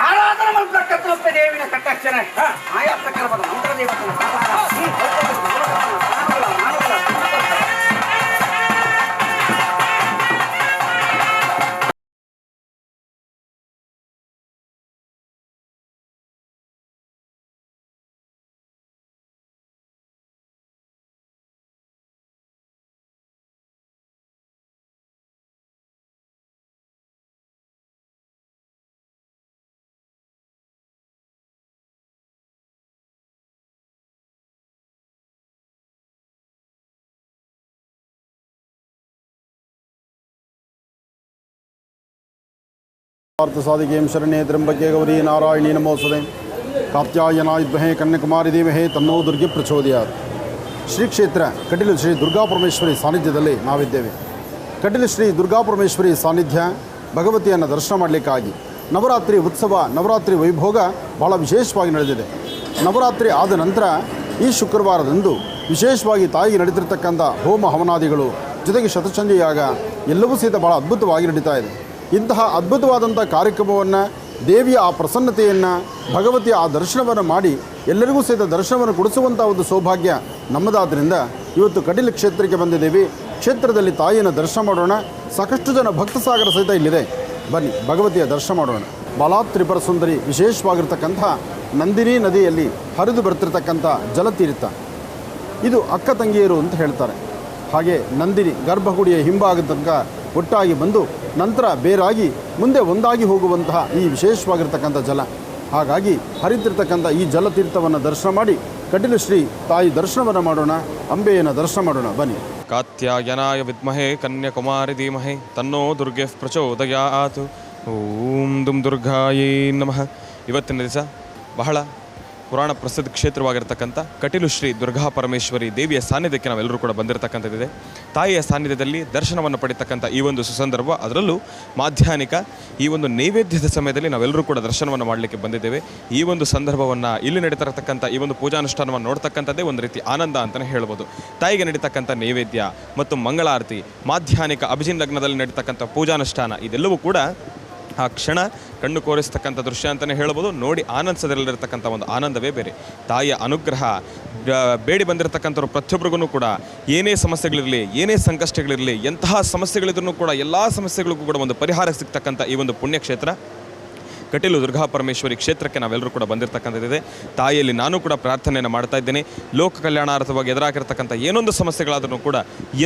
ಆರಾಧನೆ ಮಾಡ್ತಕ್ಕಂಥ ದೇವಿನ ಕಟ್ಟಾಕ್ಷಣ ಆಯಾ ಪ್ರಕಾರವಾದ ಮಂತ್ರ ದೇವತನ साधिकें शरण्ये त्र्यंबके गौरी नारायणी नमोस्तुते कात्यायनाय विद्महे कन्याकुमारी धीमहि तन्नो दुर्गे प्रचोदयात् ಶ್ರೀ ಕ್ಷೇತ್ರ ಕಟೀಲು ಶ್ರೀ ದುರ್ಗಾಪರಮೇಶ್ವರಿ ಸಾನ್ನಿಧ್ಯದಲ್ಲಿ ನಾವಿದ್ದೇವೆ. ಕಟೀಲು ಶ್ರೀ ದುರ್ಗಾಪರಮೇಶ್ವರಿ ಸಾನ್ನಿಧ್ಯ ಭಗವತಿಯನ್ನು ದರ್ಶನ ಮಾಡಲಿಕ್ಕಾಗಿ ನವರಾತ್ರಿ ಉತ್ಸವ ನವರಾತ್ರಿ ವೈಭೋಗ ಭಾಳ ವಿಶೇಷವಾಗಿ ನಡೆದಿದೆ. ನವರಾತ್ರಿ ಆದ ನಂತರ ಈ ಶುಕ್ರವಾರದಂದು ವಿಶೇಷವಾಗಿ ತಾಯಿಗೆ ನಡೀತಿರ್ತಕ್ಕಂಥ ಹೋಮ ಹವನಾದಿಗಳು ಜೊತೆಗೆ ಶತಚಂಡಿ ಯಾಗ ಎಲ್ಲವೂ ಸಹಿತ ಭಾಳ ಅದ್ಭುತವಾಗಿ ನಡೀತಾ ಇದೆ. ಇಂತಹ ಅದ್ಭುತವಾದಂಥ ಕಾರ್ಯಕ್ರಮವನ್ನು ದೇವಿಯ ಆ ಪ್ರಸನ್ನತೆಯನ್ನು ಭಗವತಿಯ ಆ ದರ್ಶನವನ್ನು ಮಾಡಿ ಎಲ್ಲರಿಗೂ ಸಹಿತ ದರ್ಶನವನ್ನು ಕೊಡಿಸುವಂಥ ಒಂದು ಸೌಭಾಗ್ಯ ನಮ್ಮದಾದ್ದರಿಂದ ಇವತ್ತು ಕಟೀಲು ಕ್ಷೇತ್ರಕ್ಕೆ ಬಂದಿದ್ದೇವೆ. ಕ್ಷೇತ್ರದಲ್ಲಿ ತಾಯಿಯನ್ನು ದರ್ಶನ ಮಾಡೋಣ. ಸಾಕಷ್ಟು ಜನ ಭಕ್ತ ಸಾಗರ ಸಹಿತ ಇಲ್ಲಿದೆ. ಬನ್ನಿ ಭಗವತಿಯ ದರ್ಶನ ಮಾಡೋಣ. ಬಾಲಾತ್ ತ್ರಿಪುರ ಸುಂದರಿ ವಿಶೇಷವಾಗಿರ್ತಕ್ಕಂಥ ನಂದಿನಿ ನದಿಯಲ್ಲಿ ಹರಿದು ಬರ್ತಿರ್ತಕ್ಕಂಥ ಜಲತೀರ್ಥ ಇದು ಅಕ್ಕ ತಂಗಿಯರು ಅಂತ ಹೇಳ್ತಾರೆ. ಹಾಗೆ ನಂದಿನಿ ಗರ್ಭಗುಡಿಯ ಹಿಂಭಾಗದ ತನಕ ಒಟ್ಟಾಗಿ ಬಂದು ನಂತರ ಬೇರಾಗಿ ಮುಂದೆ ಒಂದಾಗಿ ಹೋಗುವಂತಹ ಈ ವಿಶೇಷವಾಗಿರ್ತಕ್ಕಂಥ ಜಲ. ಹಾಗಾಗಿ ಹರಿತಿರ್ತಕ್ಕಂಥ ಈ ಜಲತೀರ್ಥವನ್ನು ದರ್ಶನ ಮಾಡಿ ಕಟೀಲು ಶ್ರೀ ತಾಯಿ ದರ್ಶನವನ್ನು ಮಾಡೋಣ. ಅಂಬೆಯನ್ನು ದರ್ಶನ ಮಾಡೋಣ. ಬನ್ನಿ. ಕಾತ್ಯಾಯನಾಯ ವಿದ್ಮಹೇ ಕನ್ಯಾಕುಮಾರಿ ಧೀಮಹಿ ತನ್ನೋ ದುರ್ಗೆ ಪ್ರಚೋದಯಾತ್. ಓಂ ದುಂ ದುರ್ಗಾಯೇ ನಮಃ. ಇವತ್ತಿನ ದಿವಸ ಬಹಳ ಪುರಾಣ ಪ್ರಸಿದ್ಧ ಕ್ಷೇತ್ರವಾಗಿರ್ತಕ್ಕಂಥ ಕಟೀಲು ಶ್ರೀ ದುರ್ಗಾ ಪರಮೇಶ್ವರಿ ದೇವಿಯ ಸಾನ್ನಿಧ್ಯಕ್ಕೆ ನಾವೆಲ್ಲರೂ ಕೂಡ ಬಂದಿರತಕ್ಕಂಥದ್ದಿದೆ. ತಾಯಿಯ ಸಾನ್ನಿಧ್ಯದಲ್ಲಿ ದರ್ಶನವನ್ನು ಪಡಿತಕ್ಕಂಥ ಈ ಒಂದು ಸುಸಂದರ್ಭ, ಅದರಲ್ಲೂ ಮಾಧ್ಯಾಹ್ನಿಕ ಈ ಒಂದು ನೈವೇದ್ಯದ ಸಮಯದಲ್ಲಿ ನಾವೆಲ್ಲರೂ ಕೂಡ ದರ್ಶನವನ್ನು ಮಾಡಲಿಕ್ಕೆ ಬಂದಿದ್ದೇವೆ. ಈ ಒಂದು ಸಂದರ್ಭವನ್ನು ಇಲ್ಲಿ ನಡೀತಿರತಕ್ಕಂಥ ಈ ಒಂದು ಪೂಜಾನುಷ್ಠಾನವನ್ನು ನೋಡ್ತಕ್ಕಂಥದ್ದೇ ಒಂದು ರೀತಿ ಆನಂದ ಅಂತಲೇ ಹೇಳ್ಬೋದು. ತಾಯಿಗೆ ನಡೀತಕ್ಕಂಥ ನೈವೇದ್ಯ ಮತ್ತು ಮಂಗಳಾರತಿ, ಮಾಧ್ಯಾಹ್ನಿಕ ಅಭಿಜಿನ್ ಲಗ್ನದಲ್ಲಿ ನಡೀತಕ್ಕಂಥ ಪೂಜಾನುಷ್ಠಾನ ಇದೆಲ್ಲವೂ ಕೂಡ ಆ ಕ್ಷಣ ಕಣ್ಣು ಕೋರಿಸ್ತಕ್ಕಂಥ ದೃಶ್ಯ ಅಂತಲೇ ಹೇಳ್ಬೋದು. ನೋಡಿ ಆನಂದಿಸದಲ್ಲಿರ್ತಕ್ಕಂಥ ಒಂದು ಆನಂದವೇ ಬೇರೆ. ತಾಯಿಯ ಅನುಗ್ರಹ ಬೇಡಿ ಬಂದಿರತಕ್ಕಂಥವ್ರು ಪ್ರತಿಯೊಬ್ಬರಿಗೂ ಕೂಡ ಏನೇ ಸಮಸ್ಯೆಗಳಿರಲಿ, ಏನೇ ಸಂಕಷ್ಟಗಳಿರಲಿ, ಎಂತಹ ಸಮಸ್ಯೆಗಳಿದ್ರೂ ಕೂಡ ಎಲ್ಲ ಸಮಸ್ಯೆಗಳಿಗೂ ಕೂಡ ಒಂದು ಪರಿಹಾರ ಸಿಗ್ತಕ್ಕಂಥ ಈ ಒಂದು ಪುಣ್ಯಕ್ಷೇತ್ರ ಕಟೀಲು ದುರ್ಗಾ ಪರಮೇಶ್ವರಿ ಕ್ಷೇತ್ರಕ್ಕೆ ನಾವೆಲ್ಲರೂ ಕೂಡ ಬಂದಿರತಕ್ಕಂಥದ್ದಿದೆ. ತಾಯಿಯಲ್ಲಿ ನಾನು ಕೂಡ ಪ್ರಾರ್ಥನೆಯನ್ನು ಮಾಡ್ತಾ ಇದ್ದೇನೆ. ಲೋಕ ಕಲ್ಯಾಣಾರ್ಥವಾಗಿ ಎದುರಾಗಿರ್ತಕ್ಕಂಥ ಏನೊಂದು ಸಮಸ್ಯೆಗಳಾದ್ರೂ ಕೂಡ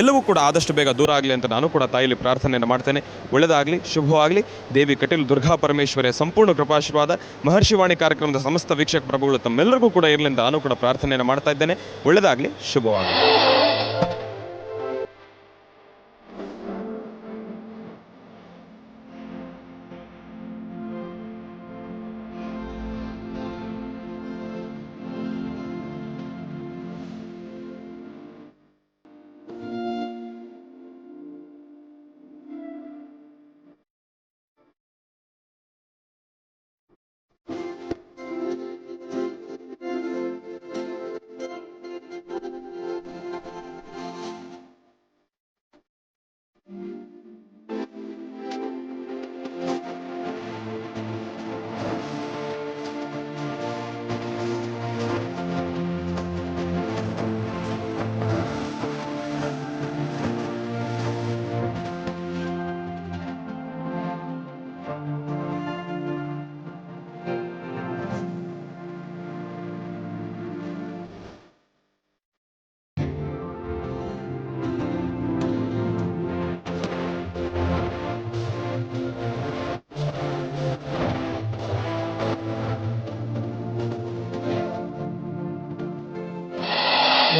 ಎಲ್ಲವೂ ಕೂಡ ಆದಷ್ಟು ಬೇಗ ದೂರ ಆಗಲಿ ಅಂತ ನಾನು ಕೂಡ ತಾಯಿಯಲ್ಲಿ ಪ್ರಾರ್ಥನೆಯನ್ನು ಮಾಡ್ತೇನೆ. ಒಳ್ಳೆಯದಾಗಲಿ, ಶುಭವಾಗಲಿ. ದೇವಿ ಕಟೀಲು ದುರ್ಗಾ ಪರಮೇಶ್ವರಿಯ ಸಂಪೂರ್ಣ ಕೃಪಾಶೀರ್ವಾದ ಮಹರ್ಷಿವಾಣಿ ಕಾರ್ಯಕ್ರಮದ ಸಮಸ್ತ ವೀಕ್ಷಕ ಪ್ರಭುಗಳು ತಮ್ಮೆಲ್ಲರಿಗೂ ಕೂಡ ಇರಲಿ ಅಂತ ನಾನು ಕೂಡ ಪ್ರಾರ್ಥನೆಯನ್ನು ಮಾಡ್ತಾ ಇದ್ದೇನೆ. ಒಳ್ಳೆಯದಾಗಲಿ, ಶುಭವಾಗಲಿ.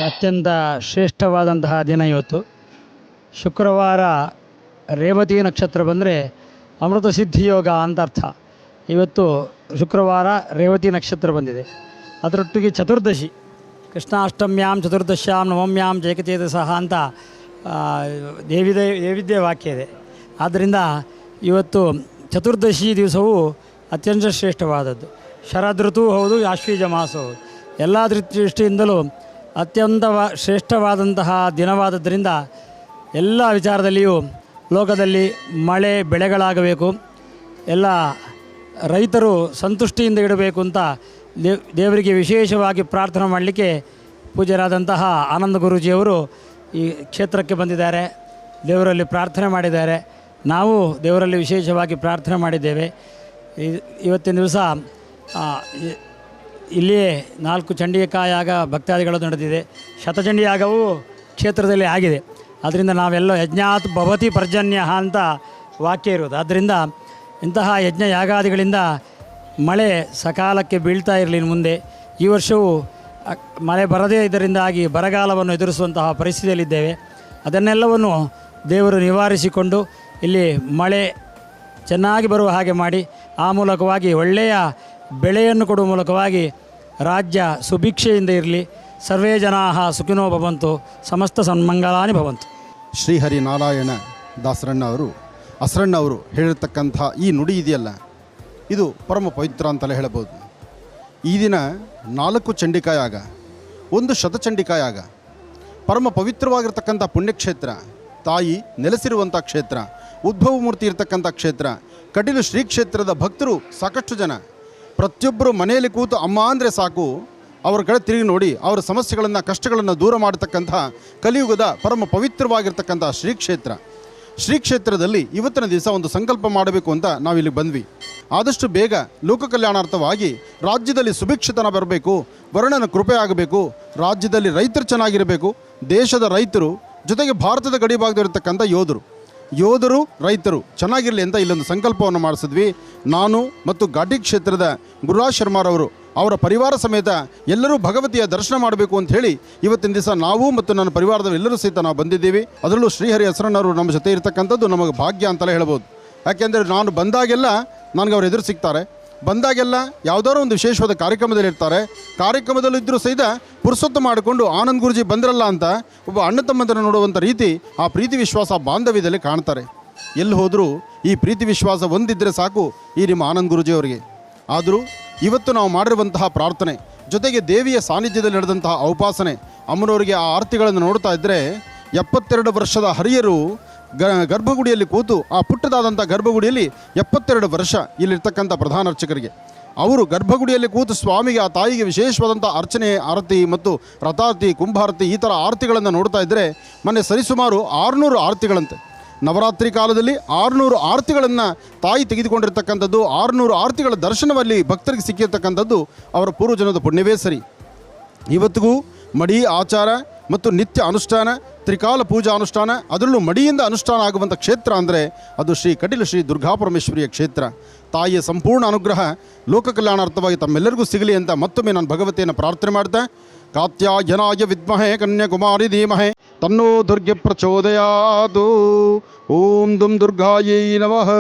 ಅತ್ಯಂತ ಶ್ರೇಷ್ಠವಾದಂತಹ ದಿನ ಇವತ್ತು. ಶುಕ್ರವಾರ ರೇವತಿ ನಕ್ಷತ್ರ ಬಂದರೆ ಅಮೃತ ಸಿದ್ಧಿಯೋಗ ಅಂತ ಅರ್ಥ. ಇವತ್ತು ಶುಕ್ರವಾರ ರೇವತಿ ನಕ್ಷತ್ರ ಬಂದಿದೆ. ಅದರೊಟ್ಟಿಗೆ ಚತುರ್ದಶಿ, ಕೃಷ್ಣಾಷ್ಟಮ್ಯಾಂ ಚತುರ್ದಶ್ಯಾಂ ನವಮ್ಯಾಂ ಜೈಕಚೇತಸಃ ಅಂತ ದೇವಿದೇ ವಾಕ್ಯ ಇದೆ. ಆದ್ದರಿಂದ ಇವತ್ತು ಚತುರ್ದಶಿ ದಿವಸವೂ ಅತ್ಯಂತ ಶ್ರೇಷ್ಠವಾದದ್ದು. ಶರದೃತು ಹೌದು, ಆಶ್ವೀಜ ಮಾಸ ಹೌದು. ಎಲ್ಲ ದೃಷ್ಟಿಯಿಂದಲೂ ಅತ್ಯಂತ ಶ್ರೇಷ್ಠವಾದಂತಹ ದಿನವಾದದ್ದರಿಂದ ಎಲ್ಲ ವಿಚಾರದಲ್ಲಿಯೂ ಲೋಕದಲ್ಲಿ ಮಳೆ ಬೆಳೆಗಳಾಗಬೇಕು, ಎಲ್ಲ ರೈತರು ಸಂತುಷ್ಟಿಯಿಂದ ಇಡಬೇಕು ಅಂತ ದೇವರಿಗೆ ವಿಶೇಷವಾಗಿ ಪ್ರಾರ್ಥನೆ ಮಾಡಲಿಕ್ಕೆ ಪೂಜ್ಯರಾದಂತಹ ಆನಂದ ಗುರೂಜಿಯವರು ಈ ಕ್ಷೇತ್ರಕ್ಕೆ ಬಂದಿದ್ದಾರೆ. ದೇವರಲ್ಲಿ ಪ್ರಾರ್ಥನೆ ಮಾಡಿದ್ದಾರೆ. ನಾವು ದೇವರಲ್ಲಿ ವಿಶೇಷವಾಗಿ ಪ್ರಾರ್ಥನೆ ಮಾಡಿದ್ದೇವೆ. ಇವತ್ತಿನ ದಿವಸ ಇಲ್ಲಿಯೇ 4 ಚಂಡಿಕಾಯಾಗ ಭಕ್ತಾದಿಗಳು ನಡೆದಿದೆ. ಶತಚಂಡಿಯಾಗವೂ ಕ್ಷೇತ್ರದಲ್ಲಿ ಆಗಿದೆ. ಅದರಿಂದ ನಾವೆಲ್ಲ ಯಜ್ಞಾತ್ ಭವತಿ ಪರ್ಜನ್ಯ ಅಂತ ವಾಕ್ಯ ಇರೋದು. ಆದ್ದರಿಂದ ಇಂತಹ ಯಜ್ಞ ಯಾಗಾದಿಗಳಿಂದ ಮಳೆ ಸಕಾಲಕ್ಕೆ ಬೀಳ್ತಾ ಇರಲಿ ಮುಂದೆ. ಈ ವರ್ಷವೂ ಮಳೆ ಬರದೇ ಇದರಿಂದಾಗಿ ಬರಗಾಲವನ್ನು ಎದುರಿಸುವಂತಹ ಪರಿಸ್ಥಿತಿಯಲ್ಲಿದ್ದೇವೆ. ಅದನ್ನೆಲ್ಲವನ್ನು ದೇವರು ನಿವಾರಿಸಿಕೊಂಡು ಇಲ್ಲಿ ಮಳೆ ಚೆನ್ನಾಗಿ ಬರುವ ಹಾಗೆ ಮಾಡಿ ಆ ಮೂಲಕವಾಗಿ ಒಳ್ಳೆಯ ಬೆಳೆಯನ್ನು ಕೊಡುವ ಮೂಲಕವಾಗಿ ರಾಜ್ಯ ಸುಭಿಕ್ಷೆಯಿಂದ ಇರಲಿ. ಸರ್ವೇ ಜನಾಃ ಸುಖಿನೋ ಭವಂತು, ಸಮಸ್ತ ಸನ್ಮಂಗಲಾನಿ ಭವಂತು. ಶ್ರೀಹರಿ ನಾರಾಯಣ ದಾಸರಣ್ಣ ಅವರು ಅಸರಣ್ಣ ಅವರು ಹೇಳಿರ್ತಕ್ಕಂಥ ಈ ನುಡಿ ಇದೆಯಲ್ಲ, ಇದು ಪರಮ ಪವಿತ್ರ ಅಂತಲೇ ಹೇಳಬಹುದು. ಈ ದಿನ 4 ಚಂಡಿಕಾಯಾಗ, 1 ಶತಚಂಡಿಕಾಯಾಗ, ಪರಮ ಪವಿತ್ರವಾಗಿರ್ತಕ್ಕಂಥ ಪುಣ್ಯಕ್ಷೇತ್ರ, ತಾಯಿ ನೆಲೆಸಿರುವಂಥ ಕ್ಷೇತ್ರ, ಉದ್ಭವ ಮೂರ್ತಿ ಇರತಕ್ಕಂಥ ಕ್ಷೇತ್ರ, ಕಟೀಲು ಶ್ರೀ ಕ್ಷೇತ್ರದ ಭಕ್ತರು ಸಾಕಷ್ಟು ಜನ. ಪ್ರತಿಯೊಬ್ಬರು ಮನೆಯಲ್ಲಿ ಕೂತು ಅಮ್ಮ ಅಂದರೆ ಸಾಕು, ಅವರ ಕಡೆ ತಿರುಗಿ ನೋಡಿ ಅವರ ಸಮಸ್ಯೆಗಳನ್ನು ಕಷ್ಟಗಳನ್ನು ದೂರ ಮಾಡತಕ್ಕಂಥ ಕಲಿಯುಗದ ಪರಮ ಪವಿತ್ರವಾಗಿರ್ತಕ್ಕಂಥ ಶ್ರೀ ಕ್ಷೇತ್ರದಲ್ಲಿ ಇವತ್ತಿನ ದಿವಸ ಒಂದು ಸಂಕಲ್ಪ ಮಾಡಬೇಕು ಅಂತ ನಾವಿಲ್ಲಿ ಬಂದ್ವಿ. ಆದಷ್ಟು ಬೇಗ ಲೋಕ ಕಲ್ಯಾಣಾರ್ಥವಾಗಿ ರಾಜ್ಯದಲ್ಲಿ ಸುಭಿಕ್ಷತನ ಬರಬೇಕು, ವರ್ಣನ ಕೃಪೆ ಆಗಬೇಕು, ರಾಜ್ಯದಲ್ಲಿ ರೈತರು ಚೆನ್ನಾಗಿರಬೇಕು, ದೇಶದ ರೈತರು ಜೊತೆಗೆ ಭಾರತದ ಗಡಿ ಭಾಗದಲ್ಲಿರ್ತಕ್ಕಂಥ ಯೋಧರು ರೈತರು ಚೆನ್ನಾಗಿರಲಿ ಅಂತ ಇಲ್ಲೊಂದು ಸಂಕಲ್ಪವನ್ನು ಮಾಡಿಸಿದ್ವಿ. ನಾನು ಮತ್ತು ಘಾಟಿ ಕ್ಷೇತ್ರದ ಗುರುರಾಜ್ ಶರ್ಮಾರವರು ಅವರ ಪರಿವಾರ ಸಮೇತ ಎಲ್ಲರೂ ಭಗವತಿಯ ದರ್ಶನ ಮಾಡಬೇಕು ಅಂತ ಹೇಳಿ ಇವತ್ತಿನ ದಿವಸ ನಾವು ಮತ್ತು ನನ್ನ ಪರಿವಾರದವರೆಲ್ಲರೂ ಸಹಿತ ನಾವು ಬಂದಿದ್ದೀವಿ. ಅದರಲ್ಲೂ ಶ್ರೀಹರಿ ಅಸರಣ್ಣವರು ನಮ್ಮ ಜೊತೆ ಇರತಕ್ಕಂಥದ್ದು ನಮಗೆ ಭಾಗ್ಯ ಅಂತಲೇ ಹೇಳ್ಬೋದು. ಯಾಕೆಂದರೆ ನಾನು ಬಂದಾಗೆಲ್ಲ ನನಗೆ ಅವ್ರು ಎದುರು ಸಿಗ್ತಾರೆ, ಬಂದಾಗೆಲ್ಲ ಯಾವುದಾದ್ರು ಒಂದು ವಿಶೇಷವಾದ ಕಾರ್ಯಕ್ರಮದಲ್ಲಿ ಇರ್ತಾರೆ. ಕಾರ್ಯಕ್ರಮದಲ್ಲಿದ್ದರೂ ಸಹಿತ ಪುರುಸೊತ್ತು ಮಾಡಿಕೊಂಡು ಆನಂದ್ ಗುರೂಜಿ ಬಂದ್ರಲ್ಲ ಅಂತ ಒಬ್ಬ ಅಣ್ಣ ತಮ್ಮಂದನ್ನು ನೋಡುವಂಥ ರೀತಿ ಆ ಪ್ರೀತಿ ವಿಶ್ವಾಸ ಬಾಂಧವ್ಯದಲ್ಲಿ ಕಾಣ್ತಾರೆ. ಎಲ್ಲಿ ಹೋದರೂ ಈ ಪ್ರೀತಿ ವಿಶ್ವಾಸ ಒಂದಿದ್ದರೆ ಸಾಕು ಈ ನಿಮ್ಮ ಆನಂದ್ ಗುರೂಜಿ ಅವರಿಗೆ. ಆದರೂ ಇವತ್ತು ನಾವು ಮಾಡಿರುವಂತಹ ಪ್ರಾರ್ಥನೆ ಜೊತೆಗೆ ದೇವಿಯ ಸಾನ್ನಿಧ್ಯದಲ್ಲಿ ನಡೆದಂತಹ ಔಪಾಸನೆ, ಅಮ್ಮನವರಿಗೆ ಆ ಆರತಿಗಳನ್ನು ನೋಡ್ತಾ ಇದ್ದರೆ 72 ವರ್ಷದ ಹರಿಯರು ಗರ್ಭಗುಡಿಯಲ್ಲಿ ಕೂತು, ಆ ಪುಟ್ಟದಾದಂಥ ಗರ್ಭಗುಡಿಯಲ್ಲಿ 72 ವರ್ಷ ಇಲ್ಲಿರ್ತಕ್ಕಂಥ ಪ್ರಧಾನ ಅರ್ಚಕರಿಗೆ ಅವರು ಗರ್ಭಗುಡಿಯಲ್ಲಿ ಕೂತು ಸ್ವಾಮಿಗೆ ಆ ತಾಯಿಗೆ ವಿಶೇಷವಾದಂಥ ಅರ್ಚನೆ, ಆರತಿ ಮತ್ತು ರಥಾರತಿ, ಕುಂಭಾರತಿ ಈ ಥರ ಆರತಿಗಳನ್ನು ನೋಡ್ತಾ ಇದ್ದರೆ ಮೊನ್ನೆ ಸರಿಸುಮಾರು 600 ಆರತಿಗಳಂತೆ. ನವರಾತ್ರಿ ಕಾಲದಲ್ಲಿ 600 ಆರತಿಗಳನ್ನು ತಾಯಿ ತೆಗೆದುಕೊಂಡಿರ್ತಕ್ಕಂಥದ್ದು, 600 ಆರತಿಗಳ ದರ್ಶನದಲ್ಲಿ ಭಕ್ತರಿಗೆ ಸಿಕ್ಕಿರ್ತಕ್ಕಂಥದ್ದು ಅವರ ಪೂರ್ವಜನದ ಪುಣ್ಯವೇ ಸರಿ. ಇವತ್ತಿಗೂ ಮಡಿ ಆಚಾರ ಮತ್ತು ನಿತ್ಯ ಅನುಷ್ಠಾನ, ತ್ರಿಕಾಲ ಪೂಜಾ ಅನುಷ್ಠಾನ, ಅದರಲ್ಲೂ ಮಡಿಯಿಂದ ಅನುಷ್ಠಾನ ಆಗುವಂಥ ಕ್ಷೇತ್ರ ಅಂದರೆ ಅದು ಶ್ರೀ ಕಟೀಲು ಶ್ರೀ ದುರ್ಗಾಪರಮೇಶ್ವರಿಯ ಕ್ಷೇತ್ರ. ತಾಯಿಯ ಸಂಪೂರ್ಣ ಅನುಗ್ರಹ ಲೋಕ ಕಲ್ಯಾಣಾರ್ಥವಾಗಿ ತಮ್ಮೆಲ್ಲರಿಗೂ ಸಿಗಲಿ ಅಂತ ಮತ್ತೊಮ್ಮೆ ನಾನು ಭಗವತಿಯನ್ನು ಪ್ರಾರ್ಥನೆ ಮಾಡ್ತಾ, ಕಾತ್ಯಾಯನಾಯ ವಿದ್ಮಹೇ ಕನ್ಯಾಕುಮಾರಿ ಧೀಮಹೇ ತನ್ನೋ ದುರ್ಗೆ ಪ್ರಚೋದಯಾದು. ಓಂ ದುಂ ದುರ್ಗಾಯೈ ನಮಃ.